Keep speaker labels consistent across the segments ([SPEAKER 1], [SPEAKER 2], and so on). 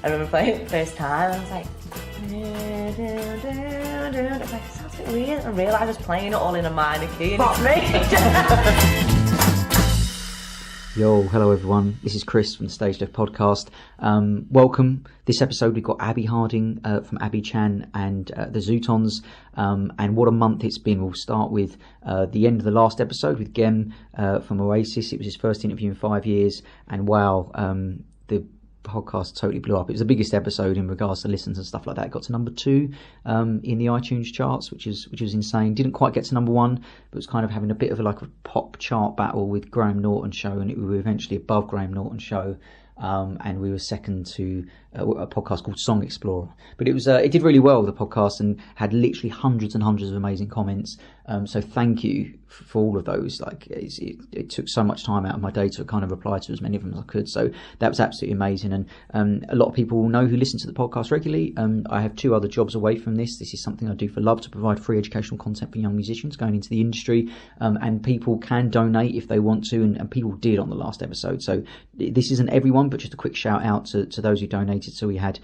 [SPEAKER 1] I remember playing it the first time, and I was like, I was like, it sounds a bit weird. I realised I was playing it all in a minor key, and it's me.
[SPEAKER 2] Yo, hello everyone. This is Chris from the StageLeft Podcast. Welcome. This episode we've got Abi Harding from AbiChan and the Zutons. And what a month it's been. We'll start with the end of the last episode with Gem from Oasis. It was his first interview in 5 years, and wow, the podcast totally blew up. It was the biggest episode in regards to listens and stuff like that. It got to number 2 in the iTunes charts, which was insane. Didn't quite get to number 1, but was kind of having a bit of a pop chart battle with Graham Norton's show, and we were eventually above Graham Norton's show. And we were second to a podcast called Song Explorer. But it did really well, the podcast, and had literally hundreds and hundreds of amazing comments. So thank you for all of those. It took so much time out of my day to kind of reply to as many of them as I could. So that was absolutely amazing. And a lot of people will know who listen to the podcast regularly. I have 2 other jobs away from this. This is something I do for love, to provide free educational content for young musicians going into the industry. And people can donate if they want to, and people did on the last episode. So this isn't everyone, but just a quick shout out to those who donated. So we had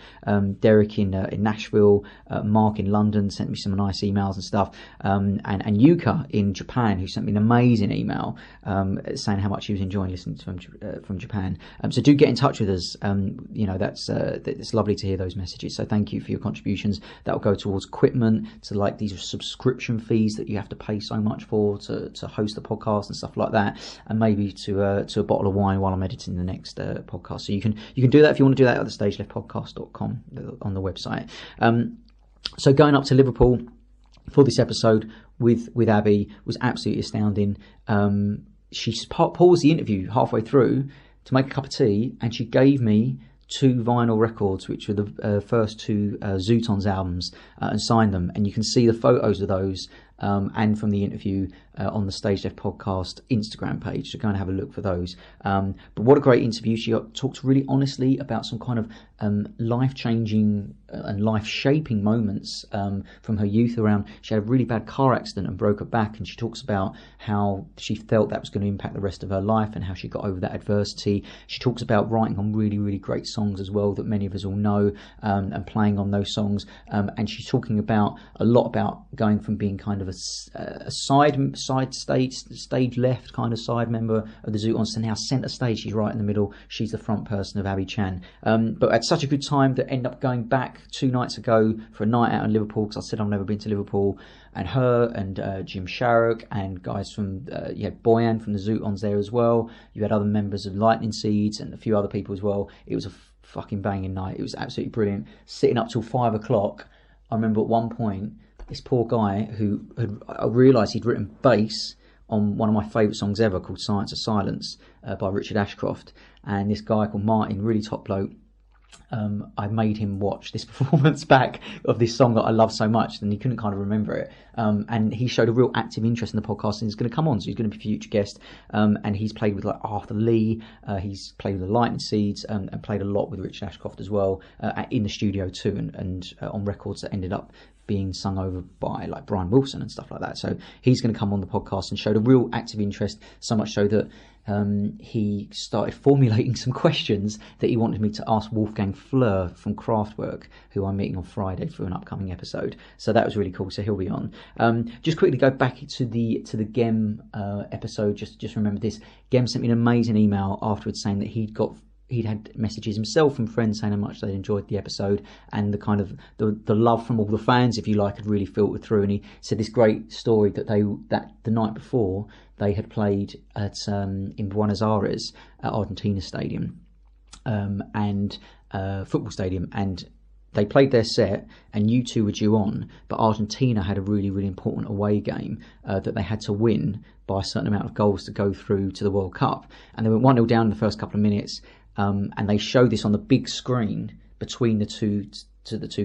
[SPEAKER 2] Derek in Nashville, Mark in London sent me some nice emails and stuff, and Yuka in Japan, who sent me an amazing email saying how much he was enjoying listening to from Japan. So do get in touch with us. It's lovely to hear those messages. So thank you for your contributions. That will go towards equipment, to these subscription fees that you have to pay so much for to host the podcast and stuff like that, and maybe to a bottle of wine while I'm editing the next podcast. So you can do that if you want to do that at the StageLeftPodcast.com on the website. So going up to Liverpool for this episode with Abi was absolutely astounding. She paused the interview halfway through to make a cup of tea, and she gave me 2 vinyl records, which were the first 2 Zutons albums, and signed them. And you can see the photos of those and from the interview on the StageLeft Podcast Instagram page, so go and have a look for those. But what a great interview. She talked really honestly about some kind of life-changing and life-shaping moments from her youth. She had a really bad car accident and broke her back, and she talks about how she felt that was going to impact the rest of her life and how she got over that adversity. She talks about writing on really, really great songs as well that many of us all know, and playing on those songs. And she's talking a lot about going from being kind of a side stage left kind of side member of the Zutons to now centre stage. She's right in the middle. She's the front person of AbiChan. But at such a good time that ended up going back 2 nights ago for a night out in Liverpool, because I said I've never been to Liverpool, and her and Jim Sharrock and guys from you had Boyan from the Zutons there as well. You had other members of Lightning Seeds and a few other people as well. It was a fucking banging night. It was absolutely brilliant. Sitting up till 5 o'clock. I remember at one point, this poor guy I realised he'd written bass on one of my favourite songs ever called Science of Silence by Richard Ashcroft, and this guy called Martin, really top bloke, I made him watch this performance back of this song that I love so much, and he couldn't kind of remember it, and he showed a real active interest in the podcast, and he's going to come on, so he's going to be a future guest, and he's played with Arthur Lee, he's played with the Lightning Seeds, and played a lot with Richard Ashcroft as well, in the studio too, and on records that ended up being sung over by Brian Wilson and stuff like that. So he's going to come on the podcast, and showed a real active interest, so much so that he started formulating some questions that he wanted me to ask Wolfgang Fleur from Kraftwerk, who I'm meeting on Friday for an upcoming episode. So that was really cool. So he'll be on. Just quickly go back to the Gem episode. Just remember this. Gem sent me an amazing email afterwards saying that he'd had messages himself from friends saying how much they'd enjoyed the episode, and the kind of the love from all the fans, if you like, had really filtered through. And he said this great story that the night before they had played in Buenos Aires at Argentina Stadium, and football stadium, and they played their set, and U2 were due on, but Argentina had a really, really important away game that they had to win by a certain amount of goals to go through to the World Cup, and they went 1-0 down in the first couple of minutes. And they showed this on the big screen between the two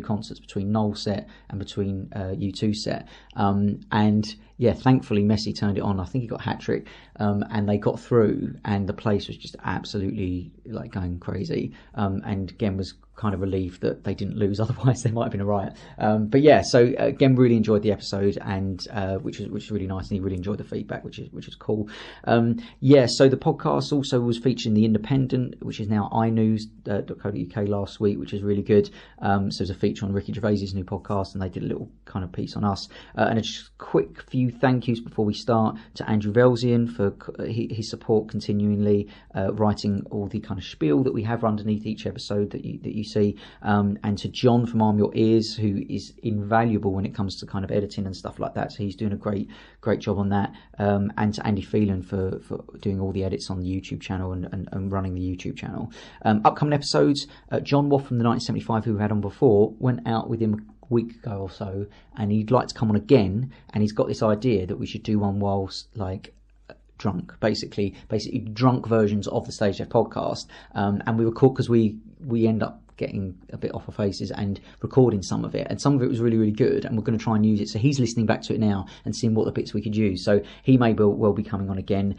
[SPEAKER 2] concerts, between Noel's set and between U2's set. And yeah, thankfully Messi turned it on. I think he got a hat-trick, and they got through, and the place was just absolutely going crazy. And again was kind of relieved that they didn't lose, otherwise there might have been a riot. But yeah, so again, really enjoyed the episode, and which was really nice, and he really enjoyed the feedback, which is cool. Yeah, so the podcast also was featured in The Independent, which is now inews.co.uk last week, which is really good. So there's a feature on Ricky Gervais's new podcast, and they did a little kind of piece on us. And just a quick few thank yous before we start to Andrew Velzian for his support continually, writing all the kind of spiel that we have underneath each episode that you see, and to John from Arm Your Ears, who is invaluable when it comes to kind of editing and stuff like that, so he's doing a great job on that, and to Andy Phelan for doing all the edits on the YouTube channel and running the YouTube channel. Upcoming episodes, John Watt from the 1975, who we had on before, went out with him a week ago or so, and he'd like to come on again, and he's got this idea that we should do one whilst like drunk, basically drunk versions of the StageLeft podcast, and we record, because we end up getting a bit off our faces and recording some of it, and some of it was really, really good, and we're going to try and use it. So he's listening back to it now and seeing what the bits we could use, so he may well be coming on again.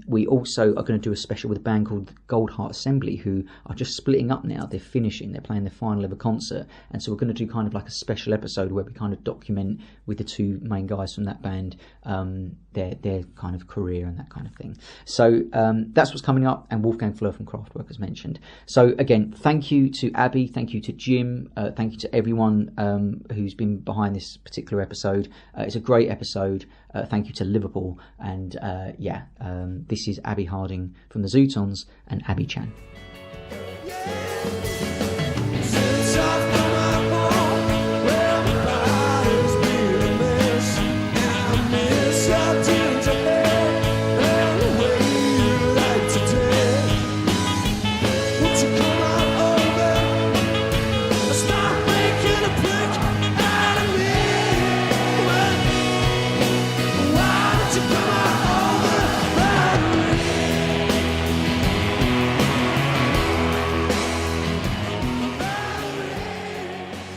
[SPEAKER 2] We also are going to do a special with a band called Goldheart Assembly, who are just splitting up now. They're playing their final ever concert, and so we're going to do kind of like a special episode where we kind of document with the two main guys from that band their kind of career and that kind of thing. So that's what's coming up, and Wolfgang Fleur from Kraftwerk as mentioned. So again, thank you to Abi, thank you to Jim, thank you to everyone who's been behind this particular episode. It's a great episode. Thank you to Liverpool, and this is Abi Harding from the Zutons and AbiChan.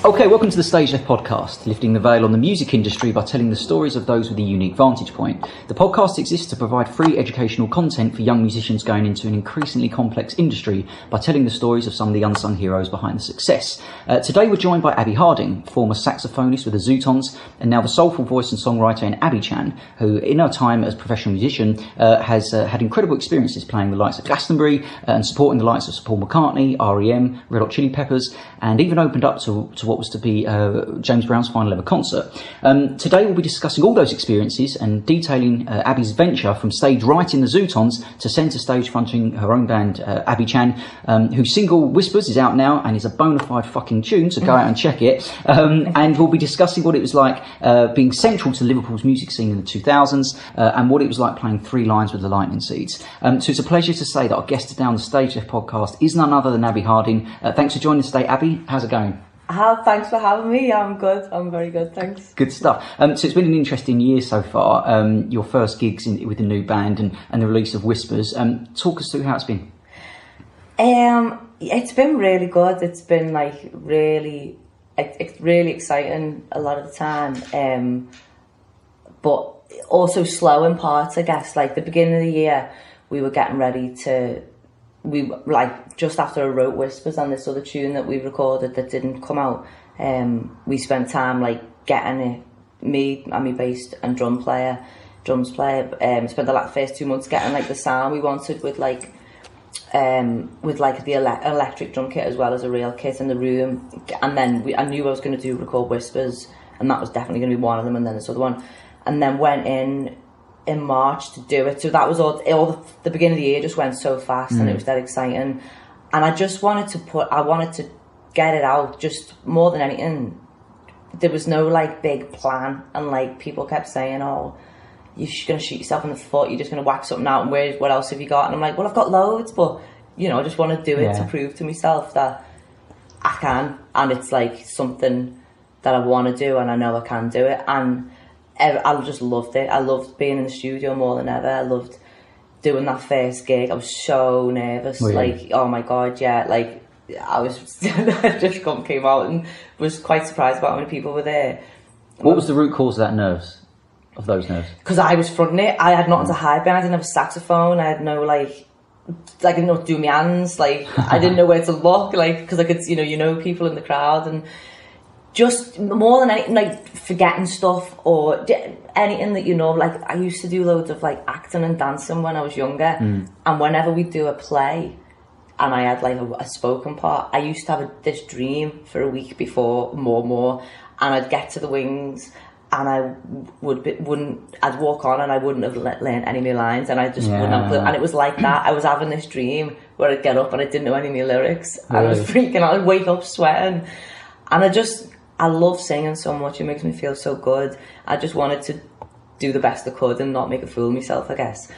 [SPEAKER 2] Okay, welcome to the StageLeft Podcast, lifting the veil on the music industry by telling the stories of those with a unique vantage point. The podcast exists to provide free educational content for young musicians going into an increasingly complex industry by telling the stories of some of the unsung heroes behind the success. Today we're joined by Abi Harding, former saxophonist with the Zutons, and now the soulful voice and songwriter in AbiChan, who in her time as a professional musician has had incredible experiences playing the likes of Glastonbury and supporting the likes of Sir Paul McCartney, R.E.M., Red Hot Chili Peppers, and even opened up to what was to be James Brown's final ever concert. Today we'll be discussing all those experiences and detailing Abi's venture from StageRight in the Zutons to centre stage fronting her own band, AbiChan, whose single Whispers is out now and is a bona fide fucking tune, so go out and check it. And we'll be discussing what it was like being central to Liverpool's music scene in the 2000s and what it was like playing three lines with the Lightning Seeds. So it's a pleasure to say that our guest today on the StageLeft Podcast is none other than Abi Harding. Thanks for joining us today, Abi. How's it going?
[SPEAKER 1] Thanks for having me. Yeah, I'm good. I'm very good, thanks. Good
[SPEAKER 2] stuff. So it's been an interesting year so far. Your first gigs with the new band and the release of Whispers. Talk us through how it's been.
[SPEAKER 1] It's been really good. It's been it's really exciting a lot of the time, but also slow in parts, I guess. Like the beginning of the year, we were getting ready to. Just after I wrote Whispers and this other tune that we recorded that didn't come out, we spent time getting it, me and my bass and drums player, spent the first 2 months getting the sound we wanted with the electric drum kit as well as a real kit in the room, and then I knew I was going to record Whispers, and that was definitely going to be one of them, and then this other one, and then went in March to do it. So that was all the beginning of the year just went so fast, and it was that exciting, and I just wanted to get it out just more than anything. There was no big plan, and people kept saying, oh, you're just going to shoot yourself in the foot, you're just going to whack something out, and what else have you got? And I'm like, well, I've got loads, but I just want to do it to prove to myself that I can, and it's something that I want to do, and I know I can do it. And I just loved it. I loved being in the studio more than ever. I loved doing that first gig. I was so nervous. Really? Oh my God, yeah. I was I just came out and was quite surprised about how many people were there.
[SPEAKER 2] What was the root cause of those nerves?
[SPEAKER 1] Because I was fronting it. I had nothing to hide behind. I didn't have a saxophone. I had no like I didn't know what to do with my hands, like I didn't know where to look, like because I could, you know people in the crowd, and just more than anything, like forgetting stuff or anything that like I used to do loads of like acting and dancing when I was younger, and whenever we'd do a play and I had like a spoken part, I used to have this dream for a week before, more, and I'd get to the wings and I I'd walk on and I wouldn't have learned any of my lines, and I just wouldn't have, and it was like that. I was having this dream where I'd get up and I didn't know any of my lyrics, and I was freaking out. I'd wake up sweating, and I love singing so much. It makes me feel so good. I just wanted to do the best I could and not make a fool of myself, I guess.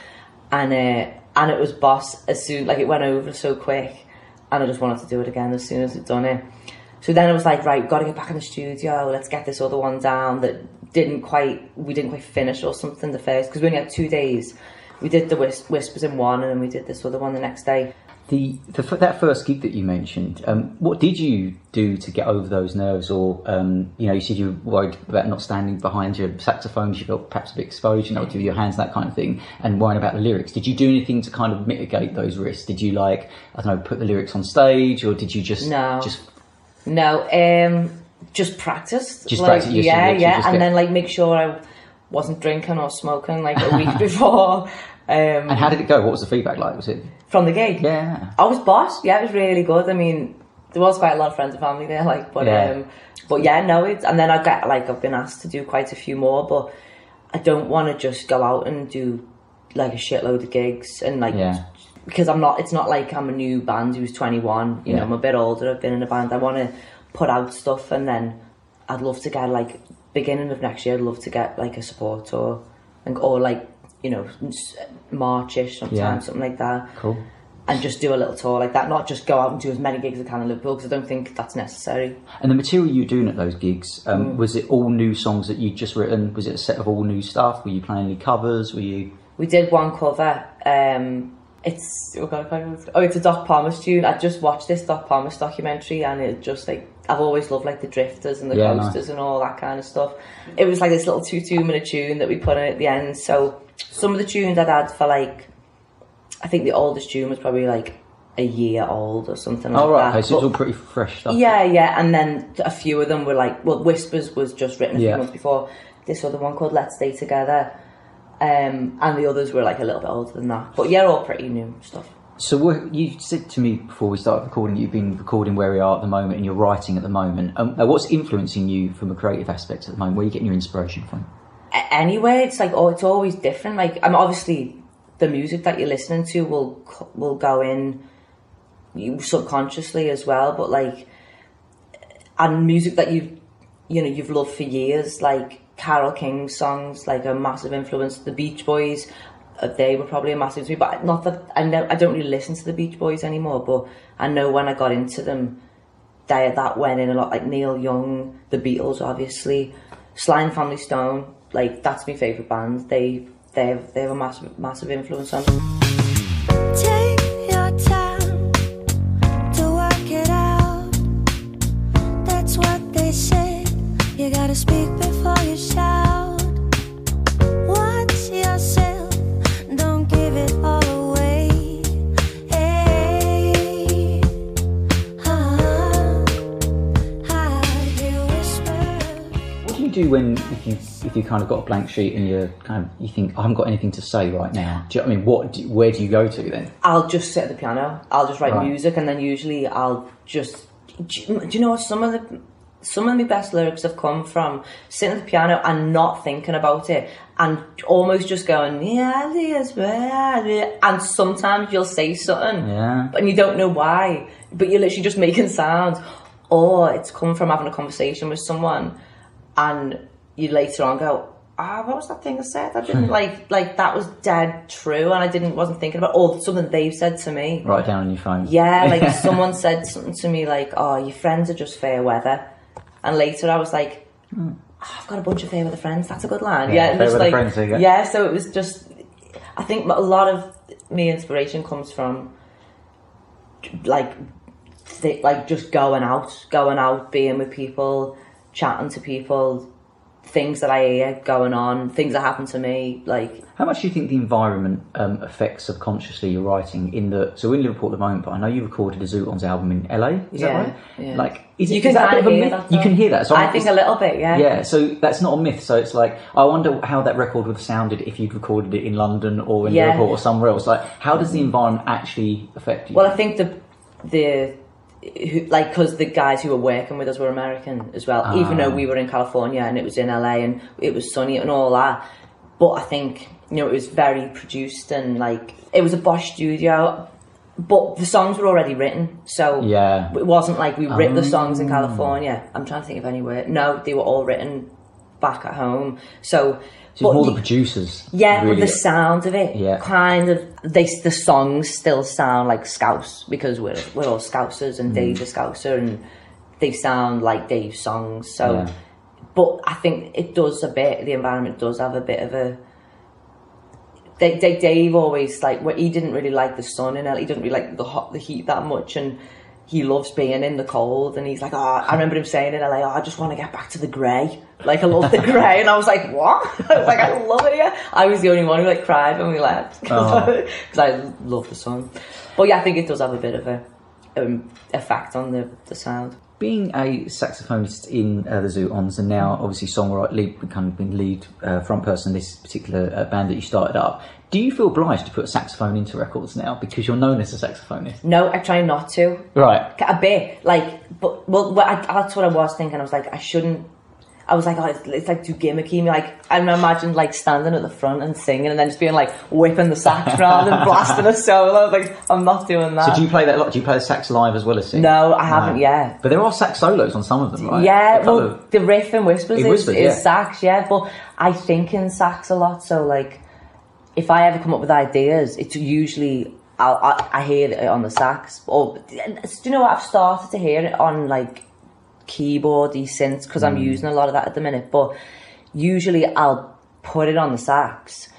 [SPEAKER 1] And it was boss as soon, like it went over so quick, and I just wanted to do it again as soon as I'd done it. So then it was like, right, we've got to get back in the studio. Let's get this other one down that we didn't quite finish or something the first, because we only had 2 days. We did the Whispers in one, and then we did this other one the next day.
[SPEAKER 2] That first gig that you mentioned, what did you do to get over those nerves? Or you said you were worried about not standing behind your saxophones, you felt perhaps a bit exposed, with your hands, that kind of thing, and worrying about the lyrics. Did you do anything to kind of mitigate those risks? Did you put the lyrics on stage, or did you just
[SPEAKER 1] just practice?
[SPEAKER 2] Just practice.
[SPEAKER 1] And then like make sure I wasn't drinking or smoking like a week before.
[SPEAKER 2] And how did it go? What was the feedback like? Was it
[SPEAKER 1] from the gig?
[SPEAKER 2] Yeah,
[SPEAKER 1] I was boss. Yeah, it was really good. I mean, there was quite a lot of friends and family there, and then I've been asked to do quite a few more, but I don't want to just go out and do like a shitload of gigs and because it's not like I'm a new band who's 21. I'm a bit older. I've been in a band. I want to put out stuff, and then I'd love to get like beginning of next year. I'd love to get like a support tour, or like Marchish sometimes, something like that.
[SPEAKER 2] Cool.
[SPEAKER 1] And just do a little tour like that, not just go out and do as many gigs as I can in Liverpool, because I don't think that's necessary.
[SPEAKER 2] And the material you were doing at those gigs, was it all new songs that you'd just written? Was it a set of all new stuff? Were you playing any covers? We
[SPEAKER 1] did one cover. It's a Doc Pomus tune. I just watched this Doc Pomus documentary, and it just like, I've always loved like the Drifters and the Coasters and all that kind of stuff. It was like this little 2-minute tune that we put in at the end. So some of the tunes I'd had for like, I think the oldest tune was probably like a year old or something like that. Oh right,
[SPEAKER 2] okay, so it's all pretty fresh stuff.
[SPEAKER 1] Yeah, and then a few of them were like, well, Whispers was just written a few months before. This other one called Let's Stay Together. And the others were like a little bit older than that. But yeah, all pretty new stuff.
[SPEAKER 2] So what you said to me before we started recording, you've been recording where we are at the moment and you're writing at the moment. What's influencing you from a creative aspect at the moment? Where are you getting your inspiration from?
[SPEAKER 1] Anyway, it's like, it's always different. Like, obviously the music that you're listening to will go in you subconsciously as well, but like, and music that you've loved for years, like Carole King songs, like a massive influence. The Beach Boys, they were probably a massive influence, but not that I don't really listen to the Beach Boys anymore, but I know when I got into them, that went in a lot. Like Neil Young, the Beatles, obviously, Sly and Family Stone, like that's my favourite band. They have a massive influence on me.
[SPEAKER 3] Take your time to work it out. That's what they say. You gotta speak before you shout. Watch yourself, don't give it all away. Hey, hide your whisper.
[SPEAKER 2] What do you do if you kind of got a blank sheet and you think I haven't got anything to say right now? Do you know what I mean? Where do you go to then? I'll
[SPEAKER 1] just sit at the piano. I'll just write music, and then usually I'll just. Do you know what? Some of my best lyrics have come from sitting at the piano and not thinking about it, and almost just going, and sometimes you'll say something, and you don't know why, but you're literally just making sounds, or it's come from having a conversation with someone, and you later on go, what was that thing I said? I didn't like that was dead true, and I wasn't thinking about, or something they've said to me.
[SPEAKER 2] Write it down on your phone.
[SPEAKER 1] Yeah, like someone said something to me like, your friends are just fair weather. And later I was like, I've got a bunch of fair weather friends. That's a good line.
[SPEAKER 2] Yeah, fair weather friends. There you go.
[SPEAKER 1] Yeah, so it was just, I think a lot of me inspiration comes from like just going out, being with people, chatting to people, things that I hear going on, things that happen to me, like...
[SPEAKER 2] How much do you think the environment affects subconsciously your writing? So we're in Liverpool at the moment, but I know you recorded a Zutons album in LA, is that right?
[SPEAKER 1] Yeah.
[SPEAKER 2] Like, is
[SPEAKER 1] you
[SPEAKER 2] it,
[SPEAKER 1] can
[SPEAKER 2] is that
[SPEAKER 1] kind
[SPEAKER 2] a
[SPEAKER 1] of
[SPEAKER 2] bit of a
[SPEAKER 1] hear
[SPEAKER 2] myth?
[SPEAKER 1] that.
[SPEAKER 2] You can hear that. So
[SPEAKER 1] I think a little bit, yeah.
[SPEAKER 2] Yeah, so that's not a myth. So it's like, I wonder how that record would have sounded if you'd recorded it in London or in Liverpool or somewhere else. Like, how does the environment actually affect you?
[SPEAKER 1] Well, I think because the guys who were working with us were American as well, even though we were in California and it was in LA and it was sunny and all that. But I think, you know, it was very produced and like, it was a Bosch studio, but the songs were already written. So it wasn't like we wrote the songs in California. I'm trying to think of any word. No, they were all written back at home. So
[SPEAKER 2] it's more the producers.
[SPEAKER 1] Yeah,
[SPEAKER 2] really.
[SPEAKER 1] But the sound of it, kind of, the songs still sound like Scouse because we're all Scousers and Dave's a Scouser and they sound like Dave's songs. So, but I think it does a bit, the environment does have a bit of a... Dave always, like, he didn't really like the sun in LA, he didn't really like the heat that much, and he loves being in the cold, and he's like, I remember him saying in LA, I just want to get back to the grey. Like, I love the grey. And I was like, what? I was like, I love it here. I was the only one who like cried when we left because I love the sun. But yeah, I think it does have a bit of a effect on the sound.
[SPEAKER 2] Being a saxophonist in the Zutons and now obviously songwriter, kind of been lead front person in this particular band that you started up, do you feel obliged to put a saxophone into records now because you're known as a saxophonist?
[SPEAKER 1] No, I try not to.
[SPEAKER 2] Right.
[SPEAKER 1] A bit, like, but that's what I was thinking. I was like, I shouldn't. I was like, oh, it's like too gimmicky. Like, I imagined like standing at the front and singing and then just being like whipping the sax around and blasting a solo. Like, I'm not doing that.
[SPEAKER 2] So do you play that a lot? Do you play the sax live as well as sing?
[SPEAKER 1] No, I haven't yet.
[SPEAKER 2] But there are sax solos on some of them, right?
[SPEAKER 1] Yeah, well, the riff and whispers is sax,
[SPEAKER 2] yeah.
[SPEAKER 1] But I think in sax a lot, so like, if I ever come up with ideas, it's usually, I hear it on the sax. Or, do you know what? I've started to hear it on like, keyboardy synths because I'm using a lot of that at the minute, but usually I'll put it on the sax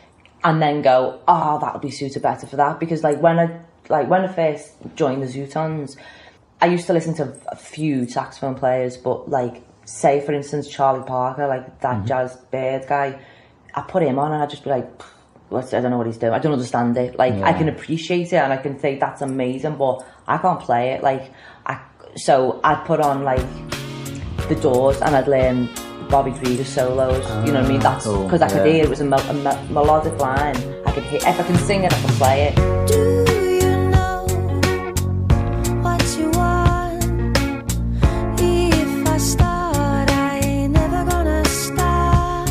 [SPEAKER 1] and then go, oh, that'll be suited better for that, because like when I first joined the Zutons, I used to listen to a few saxophone players, but like say for instance Charlie Parker, like that jazz bird guy, I put him on and I'd just be like, I don't know what he's doing, I don't understand it. Like I can appreciate it and I can think that's amazing, but I can't play it. Like so I'd put on like the Doors and I'd learn Bobby Green's solos. You know what I mean? That's because I could hear it was a melodic line. I could hear, if I can sing it, I can play it.
[SPEAKER 3] Do you know what you want? If I start, I ain't never gonna stop.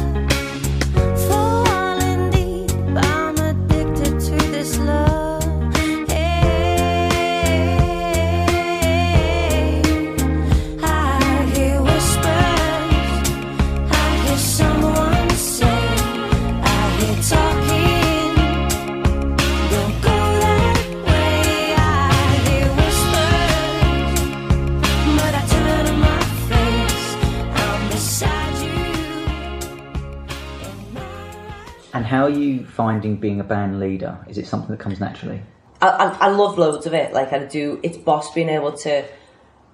[SPEAKER 3] Falling deep, I'm addicted to this love.
[SPEAKER 2] And how are you finding being a band leader? Is it something that comes naturally?
[SPEAKER 1] I love loads of it. Like I do, it's boss being able to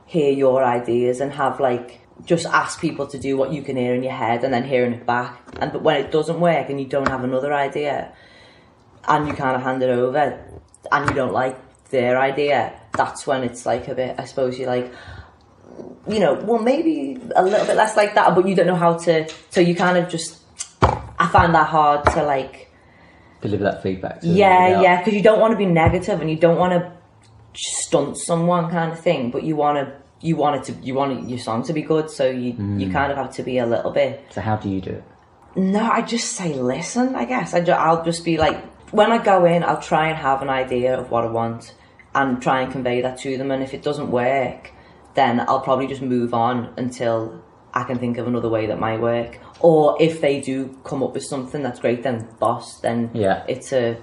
[SPEAKER 1] hear your ideas and have like, just ask people to do what you can hear in your head and then hearing it back. But when it doesn't work and you don't have another idea and you kind of hand it over and you don't like their idea, that's when it's like a bit, I suppose you're like, you know, well maybe a little bit less like that, but you don't know how to, so you kind of just, I find that hard to like
[SPEAKER 2] deliver that feedback.
[SPEAKER 1] Yeah, because you don't want to be negative and you don't want to stunt someone kind of thing, but you want your song to be good, so you kind of have to be a little bit.
[SPEAKER 2] So how do you do it?
[SPEAKER 1] No, I just say listen. I guess I'll just be like, when I go in, I'll try and have an idea of what I want and try and convey that to them. And if it doesn't work, then I'll probably just move on until I can think of another way that might work. Or if they do come up with something that's great, then boss, then it's a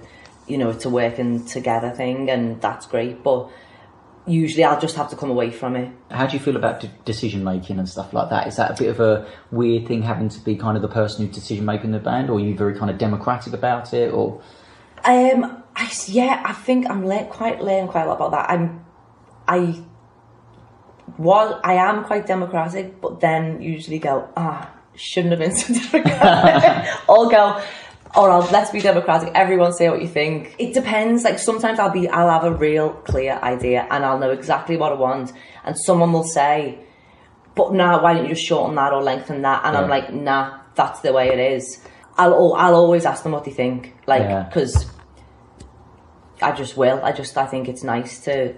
[SPEAKER 1] working together thing, and that's great. But usually I'll just have to come away from it.
[SPEAKER 2] How do you feel about decision making and stuff like that? Is that a bit of a weird thing, having to be kind of the person who's decision making in the band, or are you very kind of democratic about it? Or
[SPEAKER 1] I think I'm learning quite a lot about that. I am quite democratic, but then usually go, shouldn't have been so democratic. Or go, let's be democratic, everyone say what you think. It depends, like sometimes I'll have a real clear idea and I'll know exactly what I want, and someone will say, but nah, why don't you just shorten that or lengthen that? And I'm like, nah, that's the way it is. I'll always ask them what they think, like, because I just will. I think it's nice to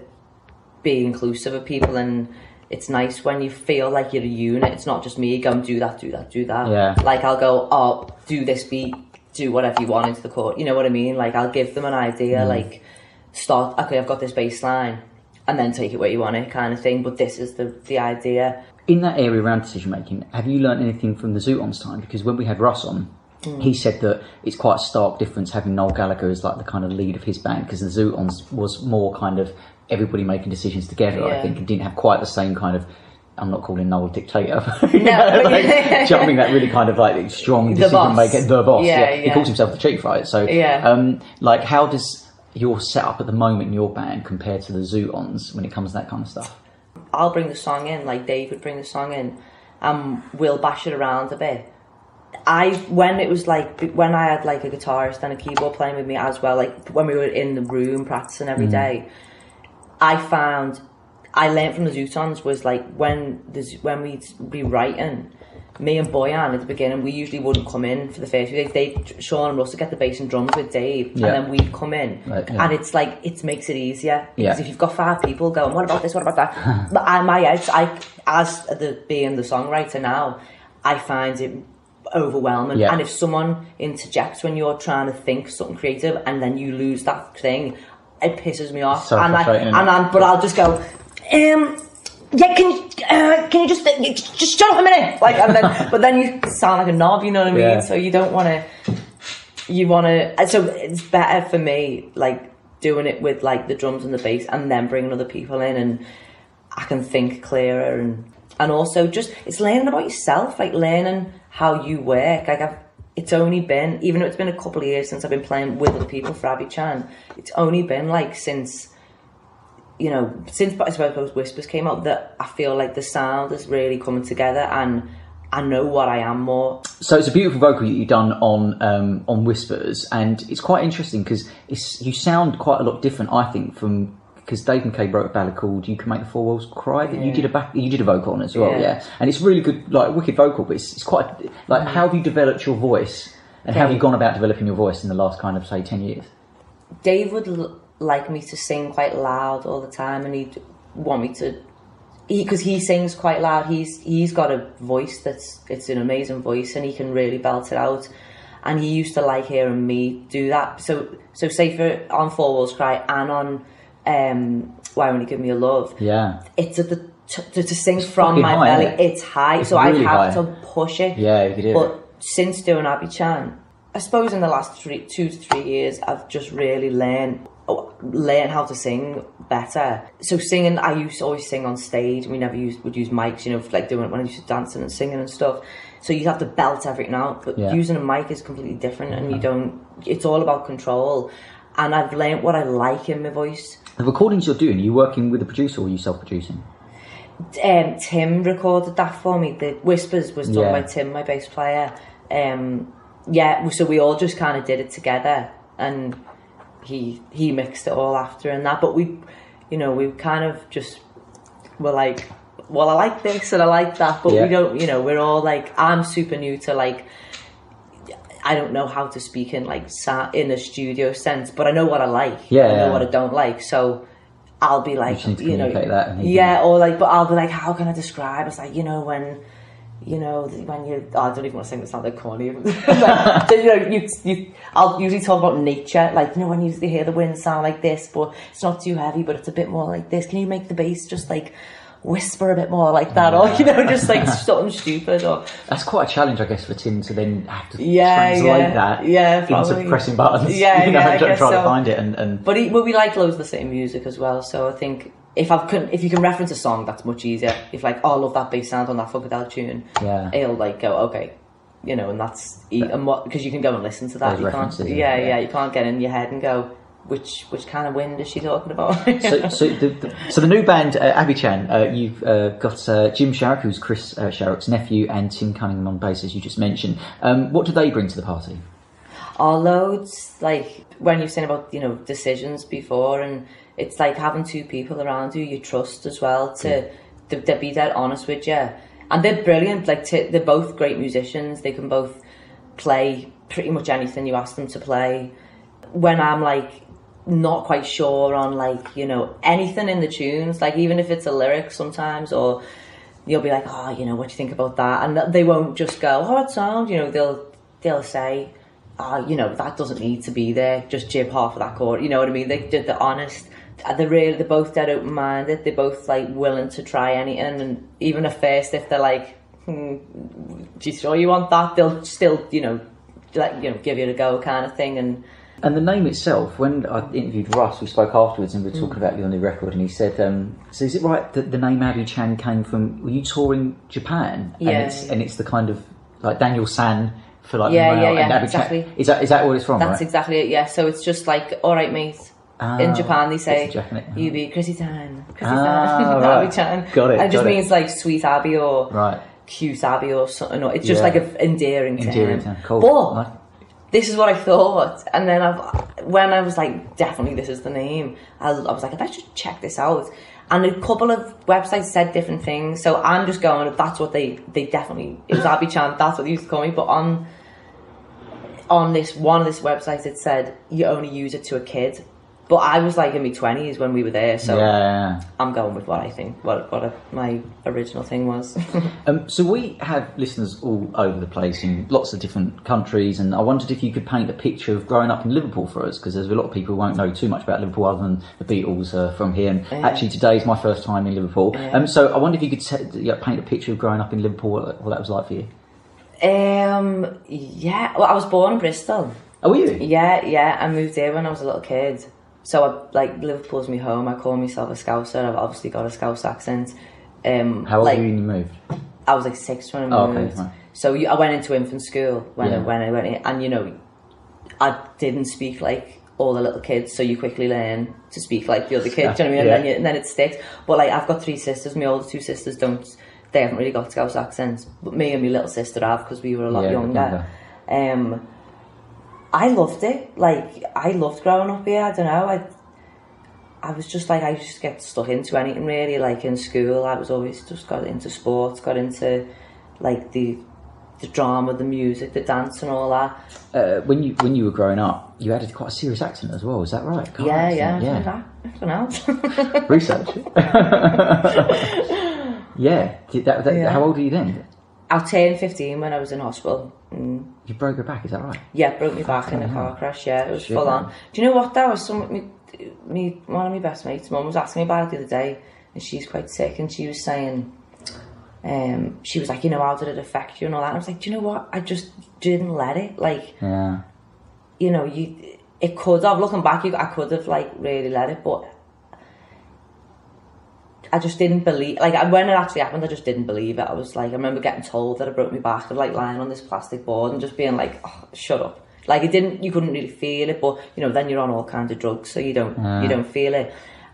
[SPEAKER 1] be inclusive of people, and it's nice when you feel like you're a unit. It's not just me going, do that.
[SPEAKER 2] Yeah.
[SPEAKER 1] Like, I'll go, do this beat, do whatever you want into the chord. You know what I mean? Like, I'll give them an idea, like, start, okay, I've got this bass line, and then take it where you want it kind of thing. But this is the idea.
[SPEAKER 2] In that area around decision making, have you learned anything from the Zutons time? Because when we had Russ on, he said that it's quite a stark difference having Noel Gallagher as like the kind of lead of his band, because the Zutons was more kind of everybody making decisions together, I think, and didn't have quite the same kind of, I'm not calling Noel a dictator, but, you know, like, do you know what I mean? That really kind of like strong decision maker, the boss. He calls himself the chief, right? So, like, how does your setup at the moment in your band compare to the Zutons when it comes to that kind of stuff?
[SPEAKER 1] I'll bring the song in, like Dave would bring the song in, and we'll bash it around a bit. When I had like a guitarist and a keyboard playing with me as well, like when we were in the room practicing every day, I learned from the Zutons was like when we'd be writing, me and Boyan at the beginning, we usually wouldn't come in for the first few days. Sean and Russ would get the bass and drums with Dave, and then we'd come in, and it's like, it makes it easier, because if you've got 5 people going, what about this, what about that? But being the songwriter now, I find it overwhelming, and if someone interjects when you're trying to think something creative and then you lose that thing, it pisses me off.
[SPEAKER 2] So
[SPEAKER 1] but I'll just go, can you just shut up a minute, like, and then but then you sound like a knob, you know what I mean? So you don't want to. So it's better for me, like, doing it with like the drums and the bass, and then bringing other people in, and I can think clearer, and also just, it's learning about yourself, like learning how you work. Like, it's only been, even though it's been a couple of years since I've been playing with other people for AbiChan, it's only been like since I suppose Whispers came out, that I feel like the sound is really coming together, and I know what I am more. So
[SPEAKER 2] it's a beautiful vocal that you've done on Whispers, and it's quite interesting because you sound quite a lot different, I think, from, because Dave and Kay wrote a ballad called "You Can Make the Four Walls Cry" that you did a vocal on as well, and it's really good, like wicked vocal, but it's quite like, how have you developed your voice, and how have you gone about developing your voice in the last kind of, say, 10 years?
[SPEAKER 1] Dave would like me to sing quite loud all the time, and he'd want me to, because he sings quite loud. He's got a voice it's an amazing voice, and he can really belt it out, and he used to like hearing me do that. So say for on Four Walls Cry and on Why Won't You Give Me Your Love, it's at the to sing from my belly, it's high, so really I have to push it.
[SPEAKER 2] You do.
[SPEAKER 1] But since doing AbiChan, I suppose in the last 2 to 3 years, I've just really learned how to sing better. So singing, I used to always sing on stage. We never would use mics, you know, like doing it when I used to dancing and singing and stuff. So you have to belt everything out, but using a mic is completely different, and it's all about control. And I've learned what I like in my voice.
[SPEAKER 2] The recordings you're doing, are you working with a producer, or are you self-producing?
[SPEAKER 1] Tim recorded that for me. The Whispers was done by Tim, my bass player. So we all just kind of did it together, and he mixed it all after and that. But we kind of just were like, well, I like this and I like that, but we don't, we're all like, I'm super new to, like, I don't know how to speak in like in a studio sense, but I know what I like. I know what I don't like. So I'll be like,
[SPEAKER 2] that
[SPEAKER 1] or like, but I'll be like, how can I describe? It's like, when you, I don't even want to sing, it's not that corny. I'll usually talk about nature, like, when you hear the wind sound like this, but it's not too heavy, but it's a bit more like this. Can you make the bass just like whisper a bit more like that, or just like something stupid? Or
[SPEAKER 2] that's quite a challenge, I guess, for Tim to then have to translate that into pressing buttons. Try to find it, and
[SPEAKER 1] but we like loads of the same music as well. So I think if you can reference a song, that's much easier. If like, I love that bass sound on that Funkadelic tune, he'll like go, okay, and that's, and what, because you can go and listen to that. You can't, you can't get in your head and go, which kind of wind is she talking about?
[SPEAKER 2] so the new band, AbiChan, you've got Jim Sharrock, who's Chris Sharrock's nephew, and Tim Cunningham on bass, as you just mentioned. What do they bring to the party?
[SPEAKER 1] Loads, like when you've seen about, decisions before, and it's like having two people around you trust as well to be dead honest with you. And they're brilliant, like they're both great musicians. They can both play pretty much anything you ask them to play. When I'm like not quite sure on like, anything in the tunes, like even if it's a lyric sometimes, or you'll be like, what do you think about that? And they won't just go, oh, it sounds, they'll say, that doesn't need to be there, just jib half of that chord, you know what I mean? They're honest. They're both dead open-minded. They're both like willing to try anything, and even at first, if they're like, do you sure you want that? They'll still, give you a go kind of thing. And
[SPEAKER 2] the name itself, when I interviewed Russ, we spoke afterwards and we were talking about your new record, and he said, so is it right that the name AbiChan came from, were you touring Japan?
[SPEAKER 1] Yeah.
[SPEAKER 2] And it's the kind of like Daniel San for like
[SPEAKER 1] yeah,
[SPEAKER 2] and
[SPEAKER 1] exactly.
[SPEAKER 2] Is that what it's from?
[SPEAKER 1] That's
[SPEAKER 2] right?
[SPEAKER 1] exactly it. Yeah. So it's just like, all right, mate. In Japan, they say, you be Chrissy Tan,
[SPEAKER 2] right.
[SPEAKER 1] AbiChan.
[SPEAKER 2] Got it.
[SPEAKER 1] It just means like sweet Abby or cute Abby or something. It's just like an endearing term.
[SPEAKER 2] Cool.
[SPEAKER 1] But this is what I thought, and then when I was like, definitely this is the name, I was like, I bet you check this out. And a couple of websites said different things, so I'm just going, that's what they definitely, it was AbiChan, that's what they used to call me. But on this one of this websites, it said you only use it to a kid. But I was like in my 20s when we were there, so I'm going with what I think, what my original thing was.
[SPEAKER 2] So we have listeners all over the place in lots of different countries, and I wondered if you could paint a picture of growing up in Liverpool for us, because there's a lot of people who won't know too much about Liverpool other than the Beatles from here. And actually today's my first time in Liverpool. So I wonder if you could paint a picture of growing up in Liverpool, what that was like for you.
[SPEAKER 1] Well, I was born in Bristol.
[SPEAKER 2] Oh, were you?
[SPEAKER 1] Yeah, I moved there when I was a little kid. So Liverpool's my home. I call myself a Scouser. I've obviously got a Scouse accent.
[SPEAKER 2] How old were you when you moved?
[SPEAKER 1] I was like 6 when I moved.
[SPEAKER 2] Okay, right.
[SPEAKER 1] So I went into infant school when I went in, and I didn't speak like all the little kids. So you quickly learn to speak like the other kids. Do you know what I mean? And then it sticks. But like I've got 3 sisters. My older 2 sisters don't. They haven't really got Scouse accents. But me and my little sister have, because we were a lot younger. I loved it. Like, I loved growing up here. I don't know. I was just like, I just get stuck into anything really. Like in school, I was always just got into sports, got into like the drama, the music, the dance, and all that.
[SPEAKER 2] When you were growing up, you had quite a serious accent as well. Is that right?
[SPEAKER 1] Yeah. Everything else.
[SPEAKER 2] Research. How old were you then?
[SPEAKER 1] I turned 15 when I was in hospital.
[SPEAKER 2] You broke your back, is that right?
[SPEAKER 1] Yeah, broke my back in a car crash. Yeah, it was full on. Do you know what? That was one of my best mates. Mum was asking me about it the other day, and she's quite sick, and she was saying, she was like, how did it affect you and all that? And I was like, do you know what? I just didn't let it. Like, it could have. Looking back, I could have like really let it, but I just didn't believe, like when it actually happened, I just didn't believe it. I was like, I remember getting told that I broke my back and like lying on this plastic board and just being like, oh, shut up. Like you couldn't really feel it, but then you're on all kinds of drugs, so you don't feel it.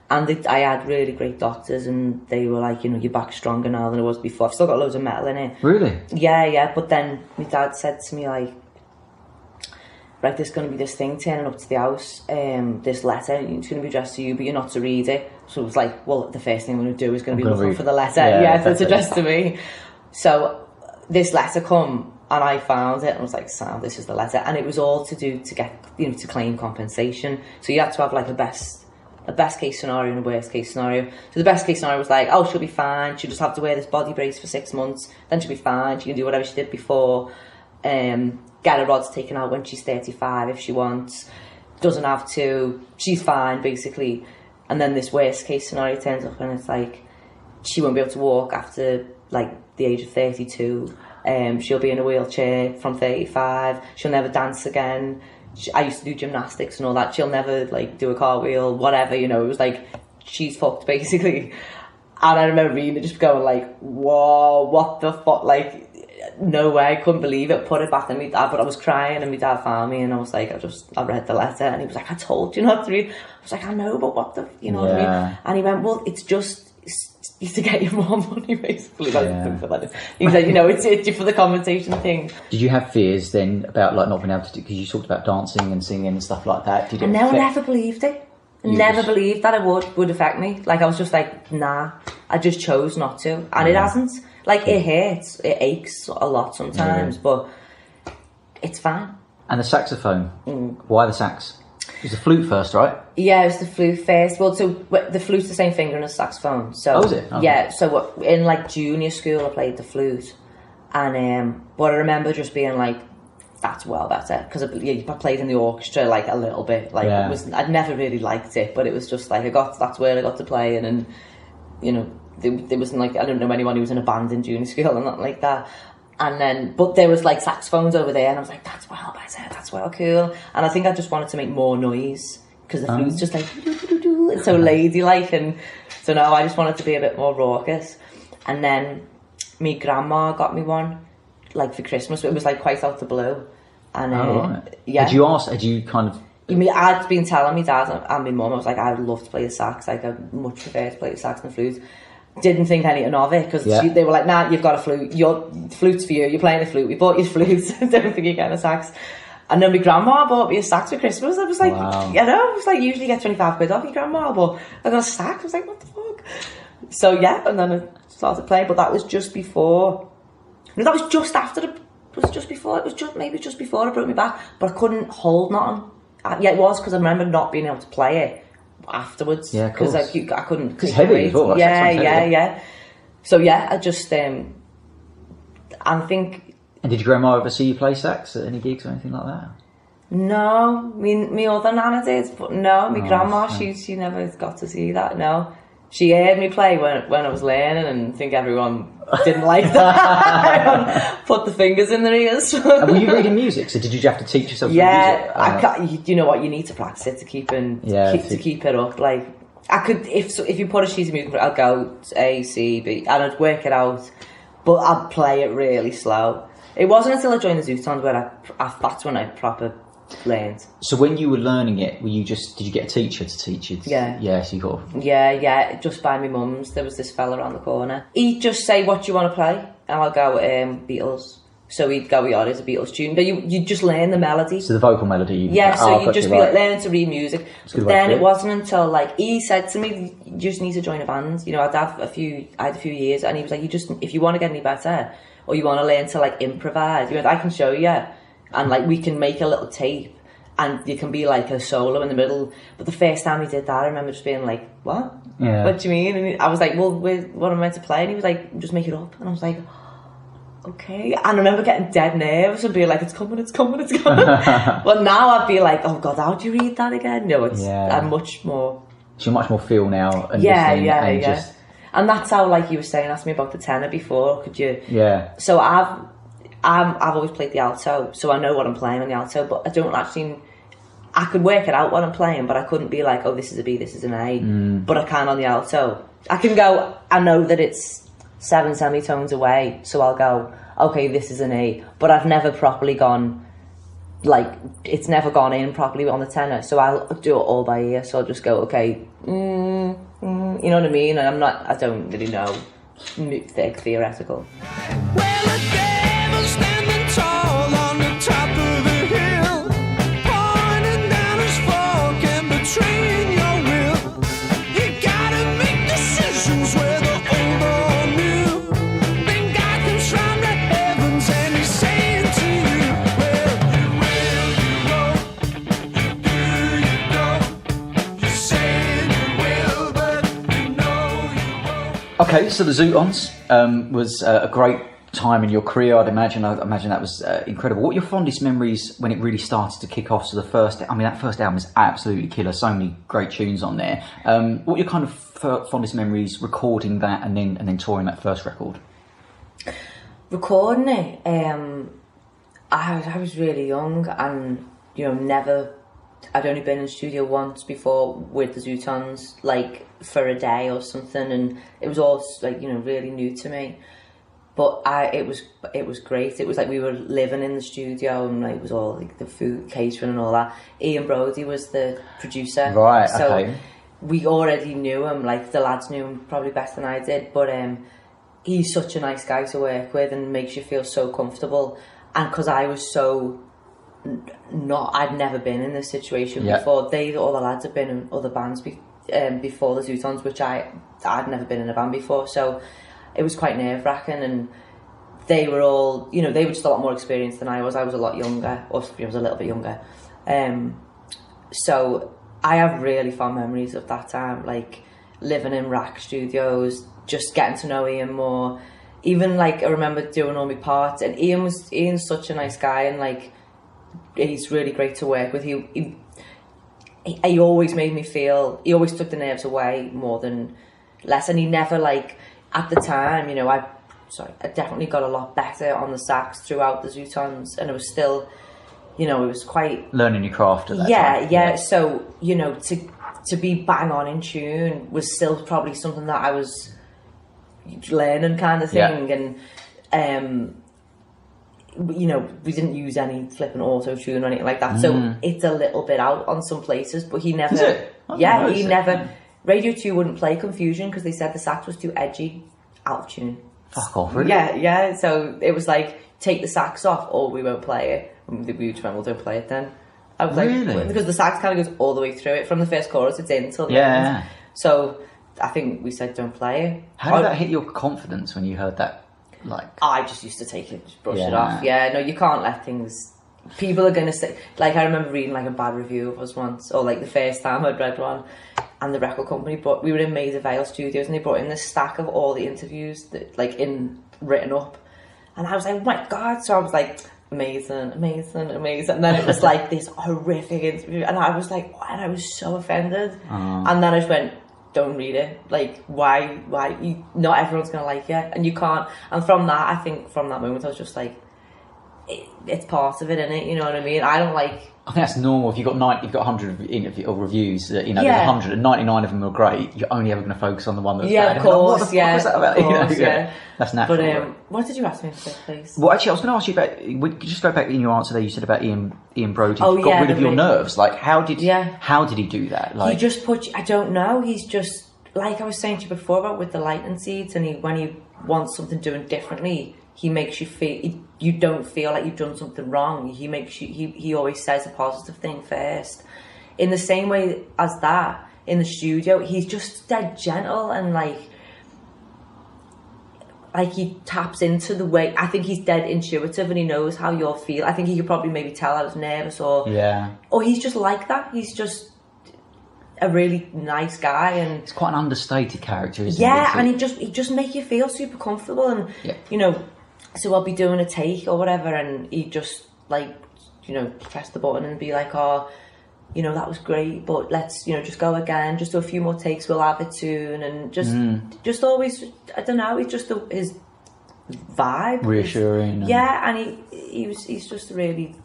[SPEAKER 1] And I had really great doctors, and they were like, your back's stronger now than it was before. I've still got loads of metal in it.
[SPEAKER 2] Really?
[SPEAKER 1] Yeah. But then my dad said to me like, right, there's going to be this thing turning up to the house, this letter, it's going to be addressed to you, but you're not to read it. So it was like, well, the first thing I'm going to do is going to be looking for the letter. So it's addressed to me. So this letter come, and I found it, and I was like, Sam, this is the letter. And it was all to do to get, to claim compensation. So you had to have like a best case scenario and a worst case scenario. So the best case scenario was like, oh, she'll be fine. She'll just have to wear this body brace for 6 months. Then she'll be fine. She can do whatever she did before. Get her rods taken out when she's 35 if she wants. Doesn't have to. She's fine, basically. And then this worst case scenario turns up, and it's like, she won't be able to walk after like the age of 32. She'll be in a wheelchair from 35. She'll never dance again. I used to do gymnastics and all that. She'll never like do a cartwheel, whatever, It was like, she's fucked, basically. And I remember reading it, just going like, whoa, what the fuck? Like, no way, couldn't believe it, put it back in my dad, but I was crying and my dad found me and I was like, I read the letter and he was like, I told you not to read. I was like, I know, but what the, you know what I mean? And he went, well, it's just to get you more money, basically. He said, you know, it's for the compensation thing.
[SPEAKER 2] Did you have fears then about like not being able to do, because you talked about dancing and singing and stuff like that? Did it
[SPEAKER 1] never believed it. Never believed that it would affect me. Like, I was just like, nah, I just chose not to. And it hasn't. Like, it hurts, it aches a lot sometimes, but it's fine.
[SPEAKER 2] And the saxophone, why the sax? It was the flute first, right?
[SPEAKER 1] Yeah, it was the flute first. Well, so the flute's the same finger as saxophone. So,
[SPEAKER 2] oh, is it? Oh.
[SPEAKER 1] Yeah, so in like junior school I played the flute. And, but I remember just being like, that's well better, because I played in the orchestra like a little bit. Like, I'd never really liked it, but it was just like that's where I got to play, and you know, there wasn't like, I don't know anyone who was in a band in junior school and nothing like that. And then, but there was like saxophones over there, and I was like, that's well better, that's well cool. And I think I just wanted to make more noise, because the flute's just like it's so ladylike, and so no, I just wanted to be a bit more raucous. And then my grandma got me one, like for Christmas. It was like quite out the blue. And
[SPEAKER 2] right.
[SPEAKER 1] Yeah.
[SPEAKER 2] Had you kind of...
[SPEAKER 1] I'd been telling my dad and my mum, I was like, I'd love to play the sax. Like, I'd much prefer to play the sax than the flute. Didn't think anything of it, because they were like, nah, you've got a flute. The flute's for you. You're playing the flute. We bought you a flute. Don't think you're getting a sax. And then my grandma bought me a sax for Christmas. I was like, wow. You know, it was like, usually get 25 quid off your grandma, but I got a sax. I was like, what the fuck? So yeah, and then I started playing, but that was just before. No, that was just after it was just before I broke my back, but I couldn't hold nothing. Yeah, it was, because I remember not being able to play it afterwards.
[SPEAKER 2] Yeah,
[SPEAKER 1] because I couldn't.
[SPEAKER 2] Because heavy as well.
[SPEAKER 1] Yeah. So yeah, I just I think.
[SPEAKER 2] And did your grandma ever see you play sax at any gigs or anything like that?
[SPEAKER 1] No, me other nana did, but no, my grandma, she never got to see that. No, she heard me play when I was learning, and I think everyone didn't like that. Put the fingers in their ears.
[SPEAKER 2] And were you reading music? So did you have to teach yourself?
[SPEAKER 1] Music? You know what? You need to practice it to keep it up. Like, I could, if you put a sheet of music, I'd go A, C, B, and I'd work it out, but I'd play it really slow. It wasn't until I joined the Zutons where that's when I proper learned.
[SPEAKER 2] So when you were learning it, did you get a teacher to teach you? Yeah, so you got...
[SPEAKER 1] Yeah, just by my mum's. There was this fella around the corner. He'd just say, what do you want to play? And I'll go, Beatles. So he'd go, yeah, it's a Beatles tune. But you just learn the melody.
[SPEAKER 2] So the vocal melody.
[SPEAKER 1] So you'd just be like learning to read music. But then it wasn't until like he said to me, you just need to join a band. You know, I had a few years, and he was like, if you want to get any better, or you want to learn to like improvise, I can show you, and like we can make a little tape, and you can be like a solo in the middle. But the first time he did that, I remember just being like, what? Yeah. What do you mean? And I was like, well, what am I meant to play? And he was like, just make it up. And I was like, okay. And I remember getting dead nervous and being like, it's coming. But now I'd be like, oh God, how do you read that again? No, I'm much more...
[SPEAKER 2] So you're much more feel now. And
[SPEAKER 1] Yeah. And that's how, like you were saying, asked me about the tenor before. Could you?
[SPEAKER 2] Yeah.
[SPEAKER 1] So I've always played the alto, so I know what I'm playing on the alto, but I don't actually. I could work it out what I'm playing, but I couldn't be like, oh, this is a B, this is an A. But I can on the alto. I can go. I know that it's 7 semitones away, so I'll go, okay, this is an A. But I've never properly gone. Like, it's never gone in properly on the tenor, so I'll do it all by ear. So I'll just go, okay, you know what I mean? And I don't really know theoretical.
[SPEAKER 3] Well, the devil's standing tall on the top of the hill, pointing down his fork and betraying your will. You gotta make decisions, whether old or new. Then God comes from the heavens and he's saying to you,
[SPEAKER 2] Okay, so the Zutons was a great time in your career, I'd imagine. I imagine that was incredible. What are your fondest memories when it really started to kick off? So that first album is absolutely killer. So many great tunes on there. What are your kind of fondest memories recording that and then touring that first record?
[SPEAKER 1] Recording it, I was really young, and I'd only been in the studio once before with the Zutons, like for a day or something, and it was all like really new to me. But it was great. It was like we were living in the studio, and like, it was all like the food catering and all that. Broudie was the producer,
[SPEAKER 2] right?
[SPEAKER 1] So
[SPEAKER 2] okay.
[SPEAKER 1] we already knew him. Like the lads knew him probably better than I did. But he's such a nice guy to work with, and makes you feel so comfortable. And because I was so I'd never been in this situation before. All the lads had been in other bands before the Zutons, which I'd never been in a band before. So it was quite nerve-wracking, and they were all, you know, they were just a lot more experienced than I was. I was a lot younger, or I was a little bit younger. So I have really fond memories of that time, like living in Rack Studios, just getting to know Ian more. Even like I remember doing all my parts, and Ian's such a nice guy, and like he's really great to work with. He always made me feel, he always took the nerves away more than less, and he never, like, at the time, you know, I definitely got a lot better on the sax throughout the Zutons, and it was still, you know, it was quite...
[SPEAKER 2] Learning your craft at that time.
[SPEAKER 1] Yeah, so, you know, to be bang on in tune was still probably something that I was learning kind of thing, and, you know, we didn't use any flipping auto-tune or anything like that, so it's a little bit out on some places, but he never...
[SPEAKER 2] Is it?
[SPEAKER 1] He never... Radio 2 wouldn't play Confusion because they said the sax was too edgy, out of tune.
[SPEAKER 2] Fuck off, really?
[SPEAKER 1] Yeah, so it was like, take the sax off or we won't play it. And we just went, well, don't play it then. I was
[SPEAKER 2] really?
[SPEAKER 1] Like, because the sax kind of goes all the way through it, from the first chorus it's in till the end. So I think we said don't play it.
[SPEAKER 2] How did that hit your confidence when you heard that? Like,
[SPEAKER 1] I just used to take it, just brush it off. Yeah, no, you can't let things... People are going to say... Like, I remember reading, like, a bad review of us once, or, like, the first time I'd read one, and the record company brought... We were in Maida Vale Studios, and they brought in this stack of all the interviews, that, like, written up. And I was like, oh, my God. So I was like, amazing. And then it was, like, this horrific interview. And I was like, and I was so offended. And then I just went... Don't read it. Like, why? Not everyone's gonna like you, and you can't. And from that, I think from that moment, I was just like, it's part of it, innit? You know what I mean? I don't like.
[SPEAKER 2] I think that's normal. If you've got 100 or reviews, you know, there's 100 and 99 of them are great. You're only ever going to focus on the one that's bad.
[SPEAKER 1] Of course,
[SPEAKER 2] what the fuck was that about?
[SPEAKER 1] Course,
[SPEAKER 2] That's natural.
[SPEAKER 1] But what did you ask me in the first place?
[SPEAKER 2] Well, actually, I was going to ask you about. We could just go back in your answer there. You said about Ian Broudie. Got rid of your nerves. Like, how did he do that? Like,
[SPEAKER 1] he just I don't know. He's just, like I was saying to you before about with the lightning seeds, and when he wants something doing differently, he makes you feel, you don't feel like you've done something wrong. He makes you, he always says a positive thing first. In the same way as that, in the studio, he's just dead gentle, and like he taps into the way, I think he's dead intuitive, and he knows how you'll feel. I think he could probably maybe tell I was nervous, or he's just like that. He's just a really nice guy, and
[SPEAKER 2] it's quite an understated character, isn't he?
[SPEAKER 1] And he just make you feel super comfortable, and you know, so I'll be doing a take or whatever, and he just, like, you know, press the button and be like, oh, you know, that was great, but let's, you know, just go again, just do a few more takes, we'll have it soon, and just always, I don't know, it's just his vibe,
[SPEAKER 2] reassuring,
[SPEAKER 1] and he's just really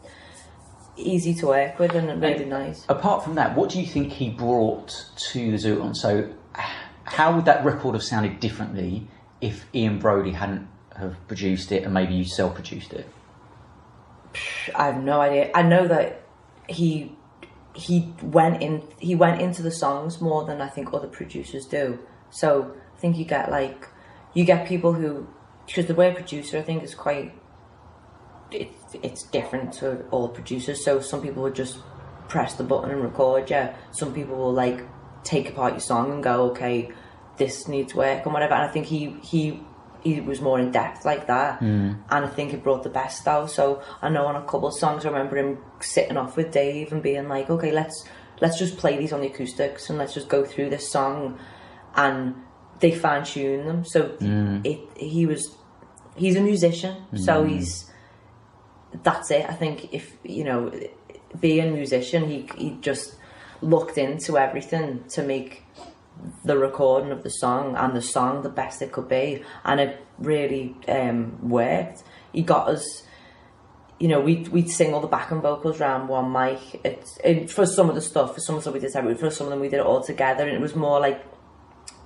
[SPEAKER 1] easy to work with and really nice.
[SPEAKER 2] Apart from that, what do you think he brought to the Zutons? So how would that record have sounded differently if Ian Broudie hadn't have produced it and maybe you self-produced it?
[SPEAKER 1] I have no idea. I know that he went into the songs more than I think other producers do. So I think you get people who, because the word producer I think is quite, it's different to all producers. So some people would just press the button and record you. Some people will like take apart your song and go, okay, this needs work and whatever. And I think he was more in depth like that, and I think it brought the best out. So I know on a couple of songs I remember him sitting off with Dave and being like, okay, let's just play these on the acoustics and let's just go through this song, and they fine-tune them. So he's a musician, so that's it. I think if, you know, being a musician, he just looked into everything to make the recording of the song and the song the best it could be, and it really worked. He got us, you know, we'd sing all the backing vocals around one mic. For some of the stuff, we did separately, for some of them we did it all together, and it was more like